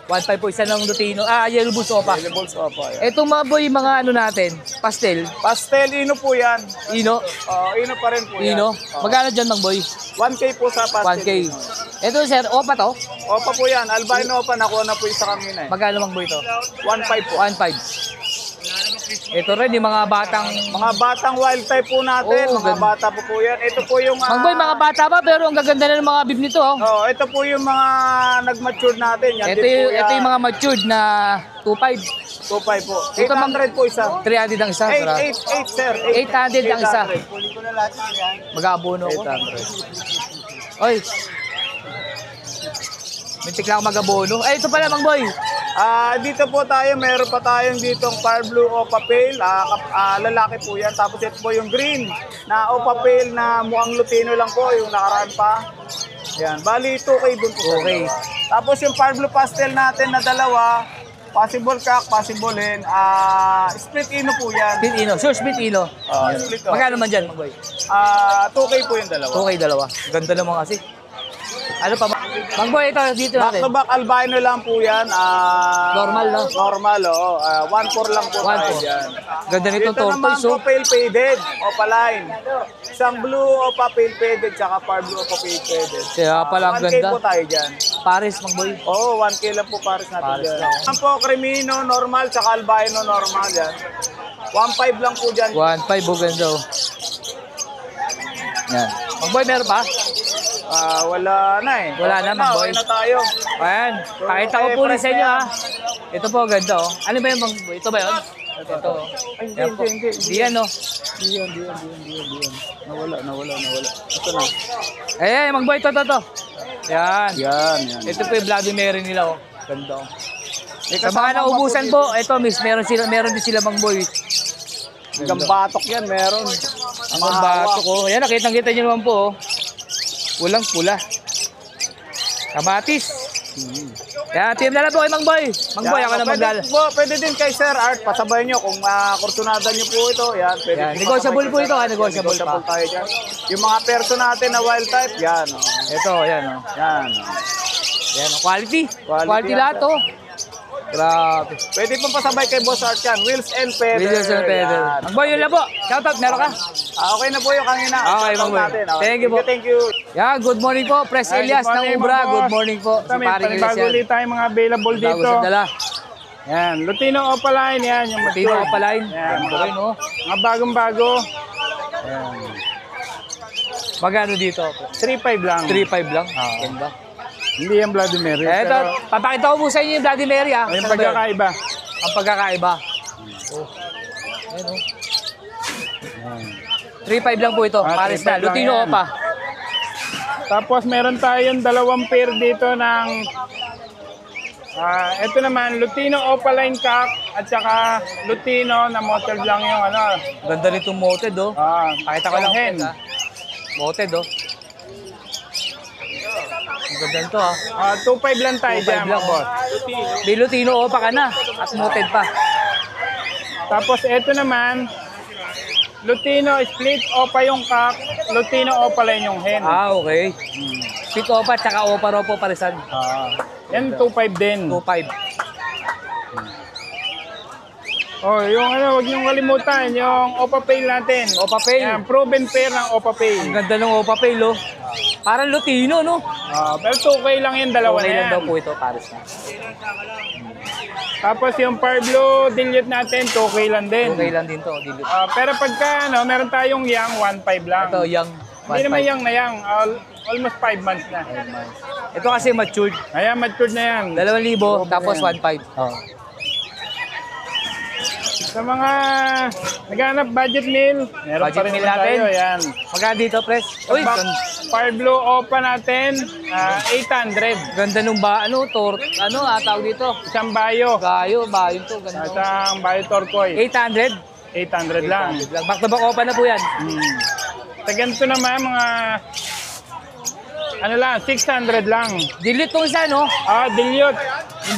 [SPEAKER 1] 1.5 po isa ng Lutino. Yellow bulls opa.
[SPEAKER 2] Yellow bulls po. Yan.
[SPEAKER 1] Etong mga boy, mga natin, pastel,
[SPEAKER 2] Pastel, ino po yan.
[SPEAKER 1] ino,
[SPEAKER 2] Ino pa rin po yan.
[SPEAKER 1] ino. Magkano dyan, Mang Boy?
[SPEAKER 2] 1K po sa pastel.
[SPEAKER 1] 1K. Ito, sir, opa to?
[SPEAKER 2] Opa po yan. Albino opa. Nakuha na po yung sa kanina eh.
[SPEAKER 1] Magkano, Mang Boy to?
[SPEAKER 2] 1.5 po.
[SPEAKER 1] 1.5. Ito rin, yung mga batang...
[SPEAKER 5] Mga batang wild type po natin,
[SPEAKER 1] Oo,
[SPEAKER 5] mga
[SPEAKER 1] ganda.
[SPEAKER 5] bata po yan. Ito po yung...
[SPEAKER 1] Mang Boy, mga bata pa, pero ang gaganda na ng mga bib nito. Oh.
[SPEAKER 5] Oh, ito po yung mga nag-mature natin. Yan
[SPEAKER 1] Ito,
[SPEAKER 5] din po
[SPEAKER 1] ito yung mga matured na 2.5.
[SPEAKER 5] 2.5 po.
[SPEAKER 1] Ito,
[SPEAKER 5] 800 po isa.
[SPEAKER 1] 300 ang isa.
[SPEAKER 5] 8 sir.
[SPEAKER 1] 800 ang isa.
[SPEAKER 5] 800.
[SPEAKER 1] Mag-aabono ko.
[SPEAKER 5] 800.
[SPEAKER 1] Oy. Mintik lang ako mag-abono. Ay, ito pala, Mang Boy.
[SPEAKER 5] Dito po tayo, meron pa tayong ditong Fire Blue Opa Pale. Lalaki po yan. Tapos ito po yung green na Opa Pale na mukhang Lutino lang po, yung nakaraan pa. Yan, bali 2K dun po.
[SPEAKER 1] Okay.
[SPEAKER 5] Tapos yung Fire Blue Pastel natin na dalawa, possible cock, possible hen. Split ino po yan.
[SPEAKER 1] Split Ino. Sure, Split Ino.
[SPEAKER 5] Split o.
[SPEAKER 1] Magkano man dyan, Mang Boy?
[SPEAKER 5] 2K po yung dalawa.
[SPEAKER 1] Okay, dalawa. Ganda naman kasi. Ano pa? Mang Boy, ito, dito
[SPEAKER 5] Back
[SPEAKER 1] natin.
[SPEAKER 5] to back albino lang po yan.
[SPEAKER 1] Normal, no?
[SPEAKER 5] Normal, oo. 1.4 lang po
[SPEAKER 1] 1.4.
[SPEAKER 5] tayo dyan.
[SPEAKER 1] Ganda nitong
[SPEAKER 5] Dito naman
[SPEAKER 1] tortoise,
[SPEAKER 5] po
[SPEAKER 1] oh.
[SPEAKER 5] pale faded, opaline. Isang blue opa pale faded, tsaka far blue opa pale faded.
[SPEAKER 1] Kaya pala ang
[SPEAKER 5] 1K
[SPEAKER 1] ganda.
[SPEAKER 5] po tayo dyan.
[SPEAKER 1] Paris, Mang Boy.
[SPEAKER 5] Oo, 1K lang po pares natin
[SPEAKER 1] Pares
[SPEAKER 5] dyan.
[SPEAKER 1] lang.
[SPEAKER 5] Yan po, Cremino, normal, tsaka albino, normal yan. 1.5 lang po dyan.
[SPEAKER 1] 1.5, oh, ganda, oh. Yan. Mang Boy, meron pa?
[SPEAKER 5] Wala na eh.
[SPEAKER 1] Wala na, Mang Boy.
[SPEAKER 5] Okay na tayo.
[SPEAKER 1] Ayan. Pakita ko po rin sa inyo, ha. Ito po, ganda, oh. Ano ba yung Mang Boy? Ito ba yun? Ito. Yan po. Hindi yan, oh.
[SPEAKER 5] Di yan. Nawala. Ito na.
[SPEAKER 1] Eh, Mang Boy, ito. Yan.
[SPEAKER 5] Yan.
[SPEAKER 1] Ito po yung Bloody Mary nila, oh. Ganda, oh. Sa mga naubusan po, ito, miss, meron din sila, Mang Boy.
[SPEAKER 5] Gambatok yan, meron.
[SPEAKER 1] Ang bato ko. Ayan, nakitang-kita nyo naman po, oh. Pulang pula. Kamatis. Kaya, team na lang po kay Mang Boy. Mang Boy, ako na magdala.
[SPEAKER 5] Pwede din kay Sir Art, pasabay nyo kung kursunada nyo po ito. Yan, pwede
[SPEAKER 1] Yan,
[SPEAKER 5] din
[SPEAKER 1] negotiable
[SPEAKER 5] pasabay
[SPEAKER 1] po
[SPEAKER 5] kay
[SPEAKER 1] ito,
[SPEAKER 5] Sir Art.
[SPEAKER 1] negotiable pa.
[SPEAKER 5] Tayo dyan. Yung mga perso natin na wild type, yan. Oh.
[SPEAKER 1] Ito, ayan, oh.
[SPEAKER 5] Yan.
[SPEAKER 1] Ayan, oh. Quality. Quality
[SPEAKER 5] yan,
[SPEAKER 1] lahat,
[SPEAKER 5] sir.
[SPEAKER 1] oh. Grabe.
[SPEAKER 5] Pwede pong pasabay kay Boss Art yan. Wheels and Feather.
[SPEAKER 1] Williams and Pedro.
[SPEAKER 5] Yan.
[SPEAKER 1] Mang Boy, yun lang po. Shoutout, meron ka?
[SPEAKER 5] Okay na po yung kanina.
[SPEAKER 1] Okay,
[SPEAKER 5] Shoutout
[SPEAKER 1] Mang Boy.
[SPEAKER 5] natin. Okay.
[SPEAKER 1] Thank you po.
[SPEAKER 5] Thank you.
[SPEAKER 1] Yan, good morning po. Press
[SPEAKER 5] Ay,
[SPEAKER 1] Elias
[SPEAKER 5] good
[SPEAKER 1] ng
[SPEAKER 5] morning,
[SPEAKER 1] Ubra.
[SPEAKER 5] mga
[SPEAKER 1] Good
[SPEAKER 5] boss.
[SPEAKER 1] morning po.
[SPEAKER 5] Kami, panibago ulit tayong mga available
[SPEAKER 1] Bago
[SPEAKER 5] dito.
[SPEAKER 1] sa dala.
[SPEAKER 5] Yan, Lutino Opaline, yan. Yung
[SPEAKER 1] Tino
[SPEAKER 5] mature.
[SPEAKER 1] Opaline.
[SPEAKER 5] Yan,
[SPEAKER 1] Ganda rin, oh.
[SPEAKER 5] mga bagong-bago.
[SPEAKER 1] Magkano dito?
[SPEAKER 5] 3.5 lang.
[SPEAKER 1] 3.5 lang. Ganda.
[SPEAKER 5] Hindi yung Bloody Mary.
[SPEAKER 1] Ito,
[SPEAKER 5] pero
[SPEAKER 1] papakita ko po sa inyo yung Bloody Mary, ha.
[SPEAKER 5] yung
[SPEAKER 1] Saan ba yun?
[SPEAKER 5] pagkakaiba.
[SPEAKER 1] Ang pagkakaiba. Oh. Ayan, oh. 3.5 lang po ito. Paris
[SPEAKER 5] 3.5
[SPEAKER 1] na.
[SPEAKER 5] lang
[SPEAKER 1] Lutino
[SPEAKER 5] yan.
[SPEAKER 1] pa.
[SPEAKER 5] Tapos meron tayong dalawang pair dito ng ito naman, Lutino Opaline Cock at saka Lutino na motel lang yung ano.
[SPEAKER 1] Ganda nitong moted, oh. Pakita ko lang
[SPEAKER 5] hen.
[SPEAKER 1] hen. Moted, oh. Ang ganda nito, ha.
[SPEAKER 5] 2.5 lang tayo
[SPEAKER 1] 2.5
[SPEAKER 5] dyan,
[SPEAKER 1] lang,
[SPEAKER 5] mga boss.
[SPEAKER 1] Di Lutino pa ka na. At moted pa.
[SPEAKER 5] Tapos ito naman, Lutino split opa yung cock, Lutino Opaline yung hen.
[SPEAKER 1] Ah, okay. Split opa, tsaka opa ropo parisan.
[SPEAKER 5] Yan 2.5 din.
[SPEAKER 1] 2.5.
[SPEAKER 5] Oh, yung ano, wag niyong kalimutan, yung Opa Pay natin.
[SPEAKER 1] Opa Pay.
[SPEAKER 5] Yan, proven pair ng Opa Pay.
[SPEAKER 1] Ang ganda ng opa pay, oh. Parang Lutino, no?
[SPEAKER 5] Pero 2K lang yung dalawa
[SPEAKER 1] Okay
[SPEAKER 5] na
[SPEAKER 1] lang
[SPEAKER 5] yan.
[SPEAKER 1] daw po ito, Paris na.
[SPEAKER 5] Tapos yung Far Blue Dilute natin, 2K lang din.
[SPEAKER 1] Okay lang din to, dilute.
[SPEAKER 5] Pero pagka ano, meron tayong Young, 1.5 lang.
[SPEAKER 1] Ito, young.
[SPEAKER 5] Hindi naman
[SPEAKER 1] 1.5.
[SPEAKER 5] Young na Young, almost 5 months na.
[SPEAKER 1] Ito kasi matured.
[SPEAKER 5] Ayan, matured na yan.
[SPEAKER 1] 2,000, tapos 1.5. Oh.
[SPEAKER 5] Sa mga naghanap budget meal, meron
[SPEAKER 1] Budget
[SPEAKER 5] pa rin
[SPEAKER 1] meal
[SPEAKER 5] naman
[SPEAKER 1] natin.
[SPEAKER 5] tayo. Ayan.
[SPEAKER 1] Magkano dito, Pres? Uy,
[SPEAKER 5] Far Blue Opa natin, 800.
[SPEAKER 1] ganda nung ano, tawag dito.
[SPEAKER 5] Isang bayo.
[SPEAKER 1] Bayo to, ganda.
[SPEAKER 5] Isang bayo turquoise.
[SPEAKER 1] 800?
[SPEAKER 5] 800 lang.
[SPEAKER 1] Back to back opa na po yan.
[SPEAKER 5] Sa ganito naman, mga ano lang, 600 lang.
[SPEAKER 1] Dilute tong isa, no?
[SPEAKER 5] Dilute.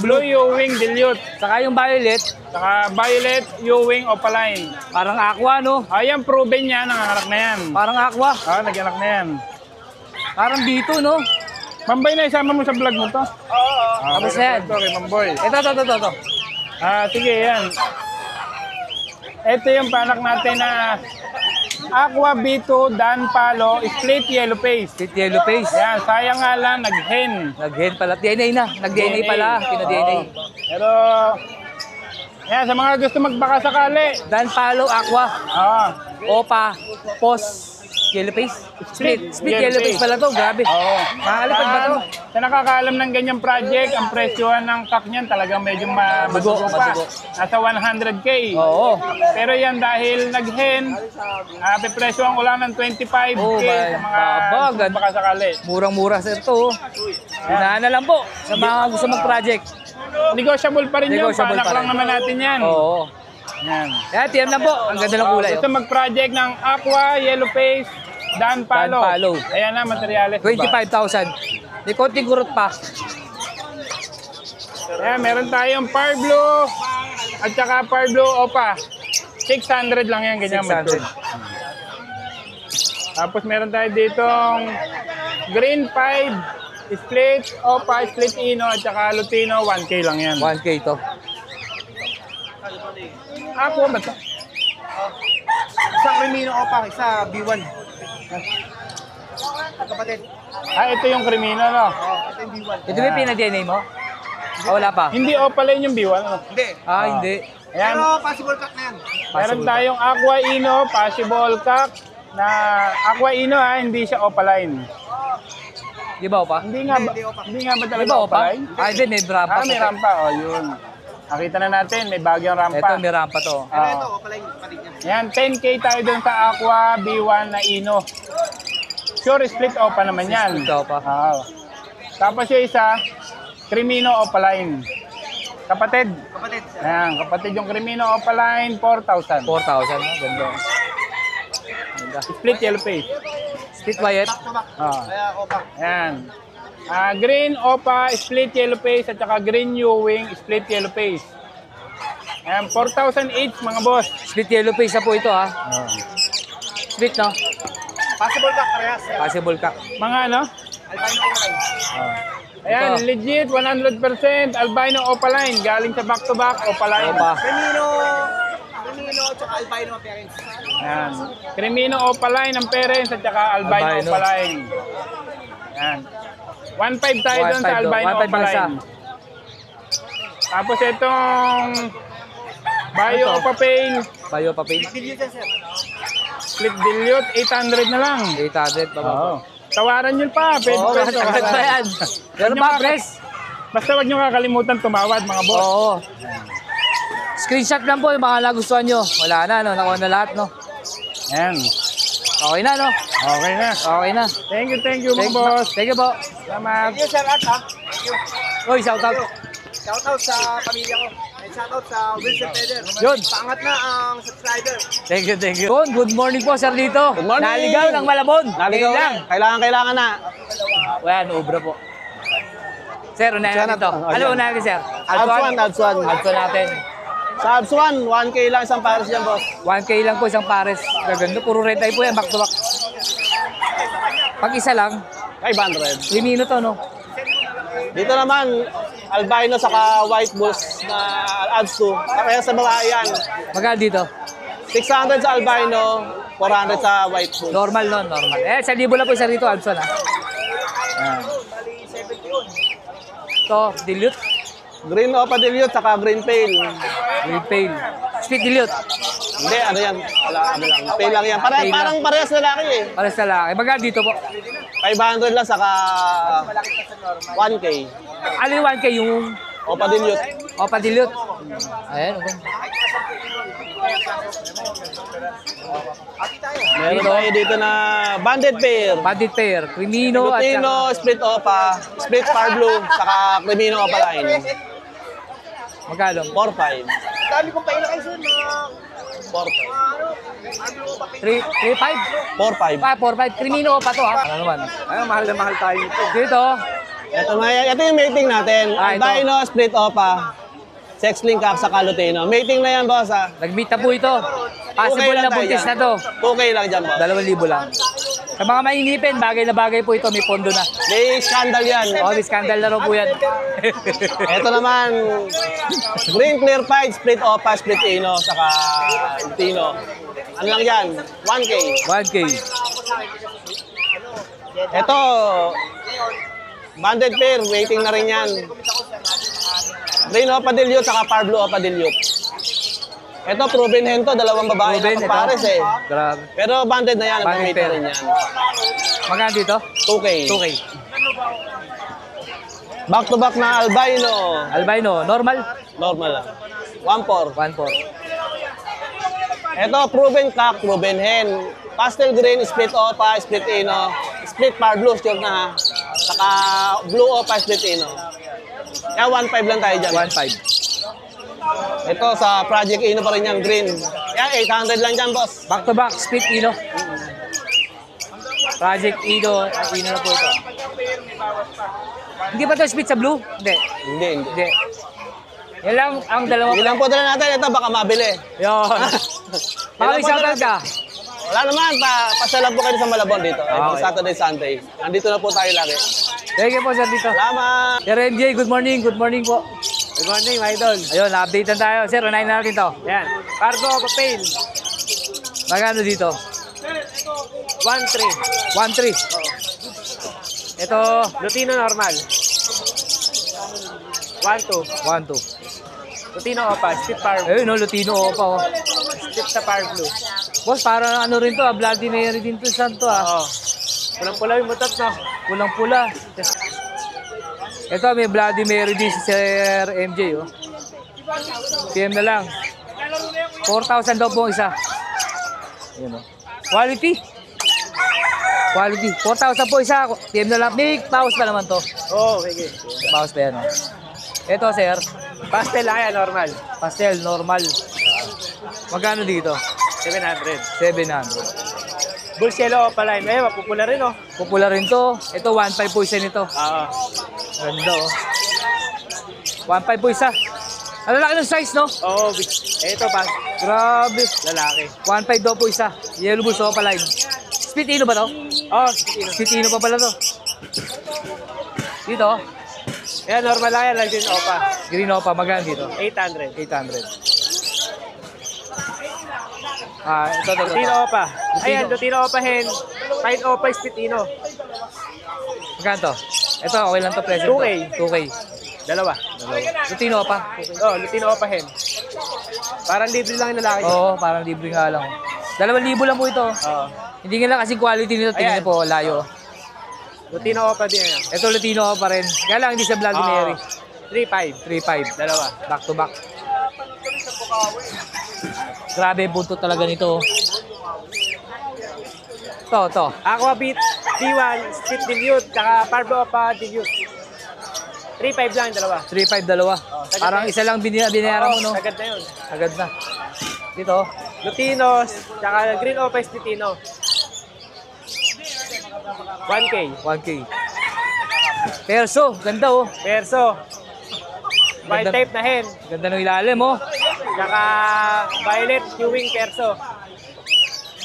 [SPEAKER 5] Blue Ewing Dilute.
[SPEAKER 1] Saka yung violet,
[SPEAKER 5] Saka Violet Ewing Opaline.
[SPEAKER 1] parang aqua, no?
[SPEAKER 5] Ayan, proven yan. Nanganak na yan.
[SPEAKER 1] Parang aqua.
[SPEAKER 5] Naganak na yan.
[SPEAKER 1] Parang dito, no?
[SPEAKER 5] Mambay na, isama mo sa vlog mo to. Oo.
[SPEAKER 1] Tapos na yan.
[SPEAKER 5] Ito, kay Mamboy.
[SPEAKER 1] Ito.
[SPEAKER 5] Sige, yan. Ito yung panak natin na Aqua B2 Dan Palo Split Yellow Face.
[SPEAKER 1] Split yellow face.
[SPEAKER 5] Yan, sayang nga lang, nag-hen.
[SPEAKER 1] Nag-hen pala. DNA na. Nag-DNA pala. Pina-DNA.
[SPEAKER 5] Pero Yan, sa mga gusto magbaka sakali.
[SPEAKER 1] Dan Palo, Aqua,
[SPEAKER 5] Oo.
[SPEAKER 1] Opa, Pos, Yellow Face. Split
[SPEAKER 5] Yellow
[SPEAKER 1] Yellow Face
[SPEAKER 5] Face.
[SPEAKER 1] pala to, grabe.
[SPEAKER 5] Oo.
[SPEAKER 1] Makakalipad ba to?
[SPEAKER 5] Sa nakakaalam ng ganyang project, ang presyohan ng kak niyan talagang medyo masugo pa.
[SPEAKER 1] masugo.
[SPEAKER 5] Nasa 100K.
[SPEAKER 1] Oo.
[SPEAKER 5] Pero yan dahil nag-hen, pipresyohan ko lang ng 25K
[SPEAKER 1] Oh,
[SPEAKER 5] sa mga
[SPEAKER 1] babagad.
[SPEAKER 5] baka sakali.
[SPEAKER 1] Murang-mura sir to. Unahan na lang po sa mga gusto mag-project.
[SPEAKER 5] Negotiable pa rin yun.
[SPEAKER 1] Negotiable
[SPEAKER 5] Panak
[SPEAKER 1] pa
[SPEAKER 5] lang
[SPEAKER 1] rin.
[SPEAKER 5] naman natin yan.
[SPEAKER 1] Oo.
[SPEAKER 5] Yan.
[SPEAKER 1] Kaya tiyan lang po. Ang ganda ng kulay.
[SPEAKER 5] Gusto mag-project ng Aqua, Yellow Face, Dan Palo.
[SPEAKER 1] Dan Palo.
[SPEAKER 5] Ayan na, materyales.
[SPEAKER 1] 25,000. May konting kurot pa.
[SPEAKER 5] Ayan, meron tayong Par Blue at saka Par Blue Opa. 600 lang yan, ganyan
[SPEAKER 1] 600.
[SPEAKER 5] mature. Tapos meron tayo ditong Green 5, Split Opa, Split Ino at saka Lutino, 1K lang yan.
[SPEAKER 1] 1K to.
[SPEAKER 5] Aqua ba ito?
[SPEAKER 2] Sa Crimino Opa, sa B1. Kapatid.
[SPEAKER 5] Ito yung Crimino, no?
[SPEAKER 2] Ito yung B1.
[SPEAKER 1] Ito ba yung pinag-DNA mo? Ah, wala pa.
[SPEAKER 5] Hindi Opaline yung B1, no?
[SPEAKER 2] Hindi.
[SPEAKER 1] Ah, hindi.
[SPEAKER 5] Ayan,
[SPEAKER 2] possible cut na yan.
[SPEAKER 5] meron tayong Aqua Ino, Possible Cock, na Aqua Ino hindi siya Opaline.
[SPEAKER 1] Di ba pa?
[SPEAKER 5] Hindi nga ba, hindi nga ba
[SPEAKER 1] Di
[SPEAKER 5] talaga
[SPEAKER 1] ba pa?
[SPEAKER 5] Opaline?
[SPEAKER 1] Ah, hindi. May rampa.
[SPEAKER 5] May rampa, yun. Nakita na natin, may bagyang rampa.
[SPEAKER 1] Ito, may rampa to.
[SPEAKER 2] Opa lang yung kapatid niya.
[SPEAKER 5] Yan, 10K tayo dun sa Aqua B1 na Ino. Sure, split Opa naman yan.
[SPEAKER 1] Ito pa.
[SPEAKER 5] Tapos yung isa, Crimino Opaline. Kapatid.
[SPEAKER 2] Kapatid.
[SPEAKER 5] Ayan, kapatid yung Crimino Opaline, 4,000.
[SPEAKER 1] 4,000. No? Ganda. Ganda.
[SPEAKER 5] Split yellow face.
[SPEAKER 1] Split Wyatt.
[SPEAKER 2] Kaya Opa.
[SPEAKER 5] Ayan. Green Opa, split yellow face, at saka green Ewing, split yellow face. Ayan, 4,000 each mga boss.
[SPEAKER 1] Split Yellow Face na po ito ha. Split no?
[SPEAKER 2] Possible cut, parehas.
[SPEAKER 1] Possible ka.
[SPEAKER 5] Mga ano?
[SPEAKER 2] Albino Opa line.
[SPEAKER 5] Ayan,
[SPEAKER 1] Ito.
[SPEAKER 5] legit, 100% albino Opaline. Galing sa back-to-back Opaline.
[SPEAKER 1] Opa.
[SPEAKER 2] Crimino, tsaka albino appearance.
[SPEAKER 5] Ayan. Crimino Opaline ang parents at saka albino
[SPEAKER 1] Albino.
[SPEAKER 5] Opaline. Ayan. 1.5 tayo doon sa
[SPEAKER 1] 1.5
[SPEAKER 5] albino
[SPEAKER 1] 1.5 lang isa.
[SPEAKER 5] Opaline. Tapos itong Bio
[SPEAKER 1] Ito.
[SPEAKER 5] Opa Pain,
[SPEAKER 1] Bayo pa paint.
[SPEAKER 2] Dilute sir.
[SPEAKER 5] split dilute, 800 na lang.
[SPEAKER 1] 800 pa ba?
[SPEAKER 5] Oo. Tawaran nyo pa. Pwede
[SPEAKER 1] Oo,
[SPEAKER 5] pwede
[SPEAKER 1] agad ba yan? Pero
[SPEAKER 5] Nyo
[SPEAKER 1] pa,
[SPEAKER 5] kaka-
[SPEAKER 1] press.
[SPEAKER 5] Basta wag nyo kakalimutan tumawad mga boss.
[SPEAKER 1] Oo. Screenshot lang po yung mga nagustuhan nyo. Wala na, no? Nakuha na lahat, no?
[SPEAKER 5] Ayan.
[SPEAKER 1] Okay na, no?
[SPEAKER 5] Okay na.
[SPEAKER 1] Okay na.
[SPEAKER 5] Thank you mga boss.
[SPEAKER 1] Thank you po.
[SPEAKER 5] Salamat.
[SPEAKER 2] Thank you sir at ha. Thank you.
[SPEAKER 1] Uy, shout out.
[SPEAKER 2] Shoutout sa pamilya ko. And shoutout sa Wilson Peder.
[SPEAKER 1] Yun.
[SPEAKER 2] Paangat na ang subscriber.
[SPEAKER 1] Thank you, thank you. Good morning po, Sir Dito.
[SPEAKER 3] Good morning.
[SPEAKER 1] Naligaw ng Malabon.
[SPEAKER 3] Naligaw
[SPEAKER 1] Ngayon lang.
[SPEAKER 3] lang. Kailangan na.
[SPEAKER 1] Ayan, ubra po. Sir, unahin natin to. Ano unahin natin, Sir?
[SPEAKER 3] Alpsuan.
[SPEAKER 1] Alpsuan natin.
[SPEAKER 3] Sa Alpsuan, 1K lang isang pares yan, boss.
[SPEAKER 1] 1K lang po isang pares. Gaganda. Puro red eye po yan, back to back. Pag isa lang,
[SPEAKER 3] 500.
[SPEAKER 1] limino to, no?
[SPEAKER 3] Dito naman, albino saka white bulls na adds to. Kaya sa babae yan.
[SPEAKER 1] Magkano dito?
[SPEAKER 3] 600 sa albino, 400 sa white bulls.
[SPEAKER 1] Normal, no? Normal. Eh, 1,000 lang po isa rito, Alpsuan, ha? Ayan. Ito, dilute.
[SPEAKER 3] Green Opa Dilute saka green pale.
[SPEAKER 1] Green pale. Split dilute.
[SPEAKER 3] Hindi, ano yan? Wala, ano lang. Pale lang yan.
[SPEAKER 1] Pale lang.
[SPEAKER 3] Parang parehas lalaki eh.
[SPEAKER 1] Pares na lang. Eh, magkano dito po?
[SPEAKER 3] 500 lang saka 1K.
[SPEAKER 1] Ano yung 1K? Yung
[SPEAKER 3] Opa Dilute.
[SPEAKER 1] Opa dilute. Ayan, okay.
[SPEAKER 3] Meron tayo dito na banded pair.
[SPEAKER 1] Bandit pair. Crimino at
[SPEAKER 3] Lutino, split Opa, split Par Blue, saka Crimino Opa line.
[SPEAKER 1] magkano?
[SPEAKER 3] 4-5.
[SPEAKER 2] Dami kong paila kayo sir.
[SPEAKER 3] 4-5.
[SPEAKER 1] 3,500?
[SPEAKER 3] 4-5.
[SPEAKER 1] 4,500. Crimino pa to, ha? Ano naman?
[SPEAKER 2] Ay, mahal na mahal tayo nito.
[SPEAKER 1] Dito,
[SPEAKER 3] Ito yung mating natin.
[SPEAKER 1] Ito.
[SPEAKER 3] Albino, split Opa, sex link up, saka Lutino. Mating na yan, boss, ha?
[SPEAKER 1] nag-meet na po ito. Possible na buntis na to.
[SPEAKER 3] 2K lang dyan, boss.
[SPEAKER 1] 2,000 lang. Sa mga mainipin, bagay na bagay po ito. May pondo na.
[SPEAKER 3] May scandal yan.
[SPEAKER 1] Oh, may scandal na raw po yan.
[SPEAKER 3] Ito naman, green clear fight, split Opa, split Ino, saka Lutino. Ano lang yan? 1K.
[SPEAKER 1] 1K.
[SPEAKER 3] Ito, banded pair, waiting na rin yan. Green Opa Dilute, saka Par Blue Opa Dilute. Ito, proven hen to. Dalawang babae
[SPEAKER 1] Proven,
[SPEAKER 3] na
[SPEAKER 1] ito.
[SPEAKER 3] pares eh.
[SPEAKER 1] Grabe.
[SPEAKER 3] Pero banded na yan.
[SPEAKER 1] Banded
[SPEAKER 3] Banded
[SPEAKER 1] pair.
[SPEAKER 3] rin yan.
[SPEAKER 1] Magkano dito?
[SPEAKER 3] 2K.
[SPEAKER 1] 2K.
[SPEAKER 3] Back to back na albino.
[SPEAKER 1] Albino, normal?
[SPEAKER 3] Normal lang. 1.4.
[SPEAKER 1] 1.4.
[SPEAKER 3] Ito, proven cock, proven hen. Pastel green, split opa, split ino. Split par blue, sure na ha. Saka blue opa, split ino. Kaya 1.5 lang tayo dyan.
[SPEAKER 1] 1.5.
[SPEAKER 3] Ito sa Project Ino pa rin yung green. Yan, 800 lang dyan, boss.
[SPEAKER 1] Back to back, split Ino. Project Ino, Ino na po ito. Hindi ba ito split sa blue? Hindi.
[SPEAKER 3] Hindi, hindi.
[SPEAKER 1] Hindi. Yan lang ang dalawa.
[SPEAKER 3] Hindi lang po dala natin. Ito, baka mabili.
[SPEAKER 1] Yun. Baka may shoutout ka.
[SPEAKER 3] Wala naman, pasala po kayo sa Malabon dito. Every
[SPEAKER 1] Okay.
[SPEAKER 3] Saturday, Sunday. Nandito na po tayo lagi.
[SPEAKER 1] Thank you po sir dito.
[SPEAKER 3] Salamat!
[SPEAKER 1] Sir MJ, good morning. Good morning po.
[SPEAKER 5] Good morning, my idol.
[SPEAKER 1] Ayun, update na tayo. Sir, unahin na natin to.
[SPEAKER 5] Yan. Cargo of a pail.
[SPEAKER 1] Magkano dito?
[SPEAKER 5] 1.3.
[SPEAKER 1] 1.3. Ito,
[SPEAKER 5] Lutino normal. 1.2.
[SPEAKER 1] 1.2.
[SPEAKER 5] Lutino opa, split par,
[SPEAKER 1] Ayun, no, Lutino Opa. Oh.
[SPEAKER 5] split sa par blue.
[SPEAKER 1] Boss, parang ano rin to, Bloody Mary din to, santo ah.
[SPEAKER 5] Oo. Pulang-pula yung mutat na.
[SPEAKER 1] Pulang-pula. Ito, may Bloody Mary din si Sir MJ, oh. PM na lang. 4,000 daw po isa. Ayan, oh. Quality. Quality. 4,000 po isa. PM na lang. May paus pa naman to.
[SPEAKER 5] Oo, sige.
[SPEAKER 1] Paus pa yan, oh. Ito, sir.
[SPEAKER 5] Pastel lang yan, normal.
[SPEAKER 1] Pastel, normal. Magkano dito?
[SPEAKER 5] 700.
[SPEAKER 1] 700.
[SPEAKER 5] Bulls yellow opa line. Eh, mapupula rin, oh.
[SPEAKER 1] Popular rin to. Ito, 1.5 po isa nito.
[SPEAKER 5] Oo.
[SPEAKER 1] Ganda, oh. 1.5 po isa. Ang lalaki ng size, no?
[SPEAKER 5] Oo, ito pa.
[SPEAKER 1] Grabe.
[SPEAKER 5] Lalaki.
[SPEAKER 1] 1.5 daw po isa. Yellow Bulls Opa Line. Split Ino ba to?
[SPEAKER 5] Oo, Lutino.
[SPEAKER 1] Split Ino pa pala to. Dito,
[SPEAKER 5] Yan, normal lang yan. Lagyan opa.
[SPEAKER 1] Green Opa. Magkano dito?
[SPEAKER 5] 800.
[SPEAKER 1] 800. Ah, ito.
[SPEAKER 5] Lutino opa. Ayan, Lutino opa hen. Fine opa, spitino.
[SPEAKER 1] Magkano to? Ito, okay lang to present.
[SPEAKER 5] 2K.
[SPEAKER 1] 2K.
[SPEAKER 5] Dalawa.
[SPEAKER 1] Lutino Opa.
[SPEAKER 5] Oh, Lutino opa hen. Parang libre lang yung lalaki.
[SPEAKER 1] Oo, parang libre nga lang. 2,000 lang po ito.
[SPEAKER 5] Oo.
[SPEAKER 1] Hindi nga lang kasi quality nito. Tingnan
[SPEAKER 5] Ayan.
[SPEAKER 1] niyo po, layo.
[SPEAKER 5] Lutino opa din yan.
[SPEAKER 1] Ito, Lutino Opa rin. Kaya lang, hindi sa Bloody Mary.
[SPEAKER 5] 3.5.
[SPEAKER 1] 3.5.
[SPEAKER 5] Dalawa.
[SPEAKER 1] Back to back. Grabe, buntot talaga nito. Ito.
[SPEAKER 5] Aqua Beat D1, Split Dilute, tsaka Parblo Opa Dilute. 3.5 lang yung dalawa.
[SPEAKER 1] 3.5 dalawa. Parang isa lang binayaran mo, no?
[SPEAKER 5] Agad na yun.
[SPEAKER 1] Agad na. Dito.
[SPEAKER 5] Lutinos, tsaka Green Opa Splitino. 1K.
[SPEAKER 1] 1K. Perso. Ganda, oh.
[SPEAKER 5] Perso. White
[SPEAKER 1] Ganda.
[SPEAKER 5] type na hen.
[SPEAKER 1] Ganda ng ilalim, oh.
[SPEAKER 5] Tsaka Violet Ewing Perso.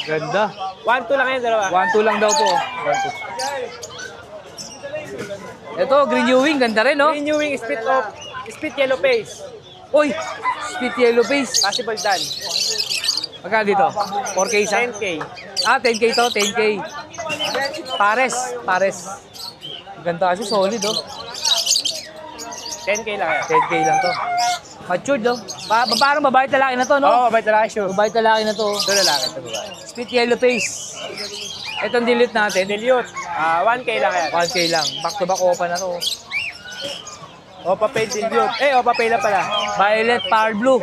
[SPEAKER 1] Ganda.
[SPEAKER 5] 1.2 lang yan, dalawa.
[SPEAKER 1] 1-2 lang daw po. 1-2. Ito, Green Ewing. Ganda rin, no?
[SPEAKER 5] Green Ewing Split Yellow Face.
[SPEAKER 1] Uy! Split yellow face.
[SPEAKER 5] Possible done.
[SPEAKER 1] Magkano dito? 4K isa?
[SPEAKER 5] 10K.
[SPEAKER 1] Ah, 10K to, 10K. Pares. Ganda kasi, solid, oh.
[SPEAKER 5] 10K lang yan.
[SPEAKER 1] 10K lang to. Matured, no? Parang babae lalaki na to, no?
[SPEAKER 5] Oo, bait lalaki sure.
[SPEAKER 1] Babae lalaki na to.
[SPEAKER 5] Ito lalaki, ito babae.
[SPEAKER 1] Split yellow face. Itong delete natin.
[SPEAKER 5] Dilute. 1K lang yan.
[SPEAKER 1] 1K lang. Back to back open na to.
[SPEAKER 5] Opa Pale Dilute. Opa Pale na pala.
[SPEAKER 1] Violet, Power Blue.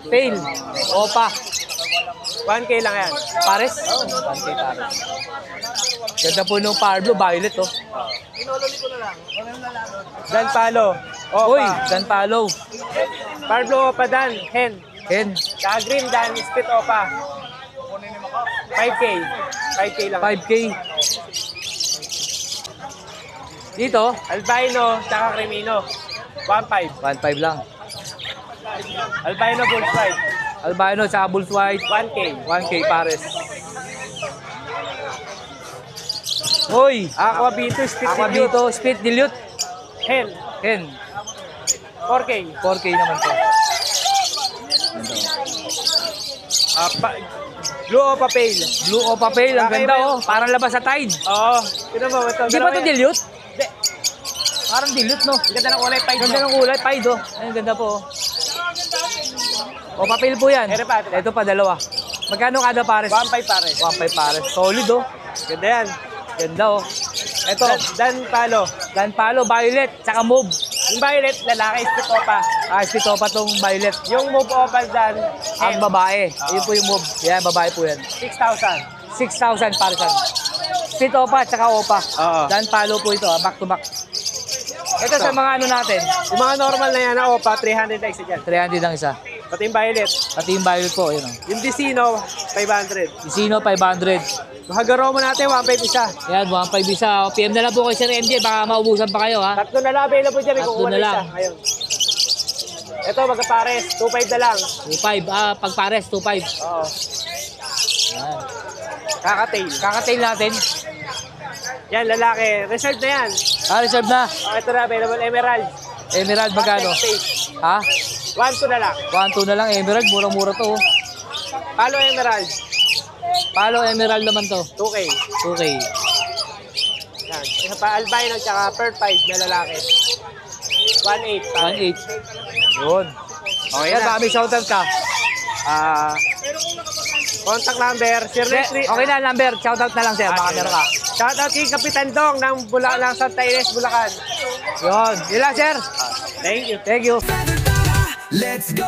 [SPEAKER 1] Pale. Opa.
[SPEAKER 5] 1K lang yan.
[SPEAKER 1] Pares? 1K pares. Ganda po nung Power Blue. Violet, oh.
[SPEAKER 5] Dan Palo. Opa.
[SPEAKER 1] Uy, Dan Palo.
[SPEAKER 5] Parblo Opa Dan. Hen.
[SPEAKER 1] Hen.
[SPEAKER 5] Tsaka Green Dan. Split Opa. 5K. 5K lang.
[SPEAKER 1] 5K. Dito,
[SPEAKER 5] Albino. Tsaka Cremino. 1.5.
[SPEAKER 1] 1.5 lang.
[SPEAKER 5] Albino Bulls White.
[SPEAKER 1] Albino sa Bulls White.
[SPEAKER 5] 1K.
[SPEAKER 1] 1K pares. Uy!
[SPEAKER 5] Aqua B2 Split
[SPEAKER 1] Aqua
[SPEAKER 5] Dilute.
[SPEAKER 1] dito, split dilute.
[SPEAKER 5] Hen.
[SPEAKER 1] Hen.
[SPEAKER 5] 4K.
[SPEAKER 1] 4K naman to.
[SPEAKER 5] Blue Opa Pale.
[SPEAKER 1] Blue Opa Pale, ang ganda, oh. Parang labas sa Tide.
[SPEAKER 5] Oo. Tignan mo. Ito.
[SPEAKER 1] Hindi ba ito dilute?
[SPEAKER 5] Hindi.
[SPEAKER 1] Parang dilute, no?
[SPEAKER 5] Ang ganda ng kulay. 5
[SPEAKER 1] Ganda ng kulay, Tide, oh. Ay, ang ganda po, oh. O, papel po yan.
[SPEAKER 3] Ito pa.
[SPEAKER 1] Ito pa, dalawa. Magkano kada pares?
[SPEAKER 3] 1.5 pares.
[SPEAKER 1] 1.5 pares. Solid, oh.
[SPEAKER 3] Ganda yan.
[SPEAKER 1] Ganda, oh. Ito,
[SPEAKER 3] Dan palo.
[SPEAKER 1] Dan Palo, Violet, tsaka Mauve.
[SPEAKER 3] Yung violet, lalaki, split opa.
[SPEAKER 1] Ito pa tong Violet.
[SPEAKER 3] Yung move opal dan,
[SPEAKER 1] Ang babae. Yun po yung Mauve. Yan, babae po yan.
[SPEAKER 3] 6,000.
[SPEAKER 1] 6,000 parisan. Split Opa, tsaka Opa.
[SPEAKER 3] Oo.
[SPEAKER 1] Dan Palo po ito, back to back. Ito sa mga ano natin,
[SPEAKER 3] Yung mga normal na yan na opa, 300 na isa dyan.
[SPEAKER 1] 300 ang isa.
[SPEAKER 3] Pati yung violet.
[SPEAKER 1] Pati yung Violet po, yun, oh.
[SPEAKER 3] Yung Dicino, 500.
[SPEAKER 1] Isino, 500.
[SPEAKER 3] Yung Hagaro mo natin, 1.5 isa.
[SPEAKER 1] Yan, 1.5 isa. PM na lang po kay Sir MJ, baka maubusan pa kayo, ha?
[SPEAKER 3] Tatlo na lang available dyan, may
[SPEAKER 1] Tatlo
[SPEAKER 3] kukuha
[SPEAKER 1] na
[SPEAKER 3] na
[SPEAKER 1] lang.
[SPEAKER 3] isa. Ayun. Ito, magkapares, 2.5 na lang.
[SPEAKER 1] 2.5, pag pares, 2.5.
[SPEAKER 3] Oo.
[SPEAKER 1] Yan.
[SPEAKER 3] Kakatail.
[SPEAKER 1] Kakatail natin.
[SPEAKER 3] Yan, lalaki. Reserve na yan.
[SPEAKER 1] Reserve na.
[SPEAKER 3] Ito na, available, emerald.
[SPEAKER 1] Emerald, magkano?
[SPEAKER 3] Space.
[SPEAKER 1] Ha?
[SPEAKER 3] 1.2 na lang.
[SPEAKER 1] 1.2 na lang, Emerald. Murang-mura to, oh.
[SPEAKER 3] Palo emerald,
[SPEAKER 1] Palo Emerald naman to.
[SPEAKER 3] 2K.
[SPEAKER 1] 2K.
[SPEAKER 3] Yan. Isa pa, albino, tsaka per 5 na lalaki. 1.8.
[SPEAKER 1] 1.8. Yun. Okay
[SPEAKER 3] Yan,
[SPEAKER 1] na. Dami shoutout ka.
[SPEAKER 3] Contact number, 093.
[SPEAKER 1] Okay na, number. Shoutout na lang, sir. Baka meron ka.
[SPEAKER 3] Shoutout kay Kapitan Dong ng Bulacan, Santa Ines, Bulacan.
[SPEAKER 1] Yun. Yun lang, sir.
[SPEAKER 3] Thank you.
[SPEAKER 1] Thank you.
[SPEAKER 6] Let's go.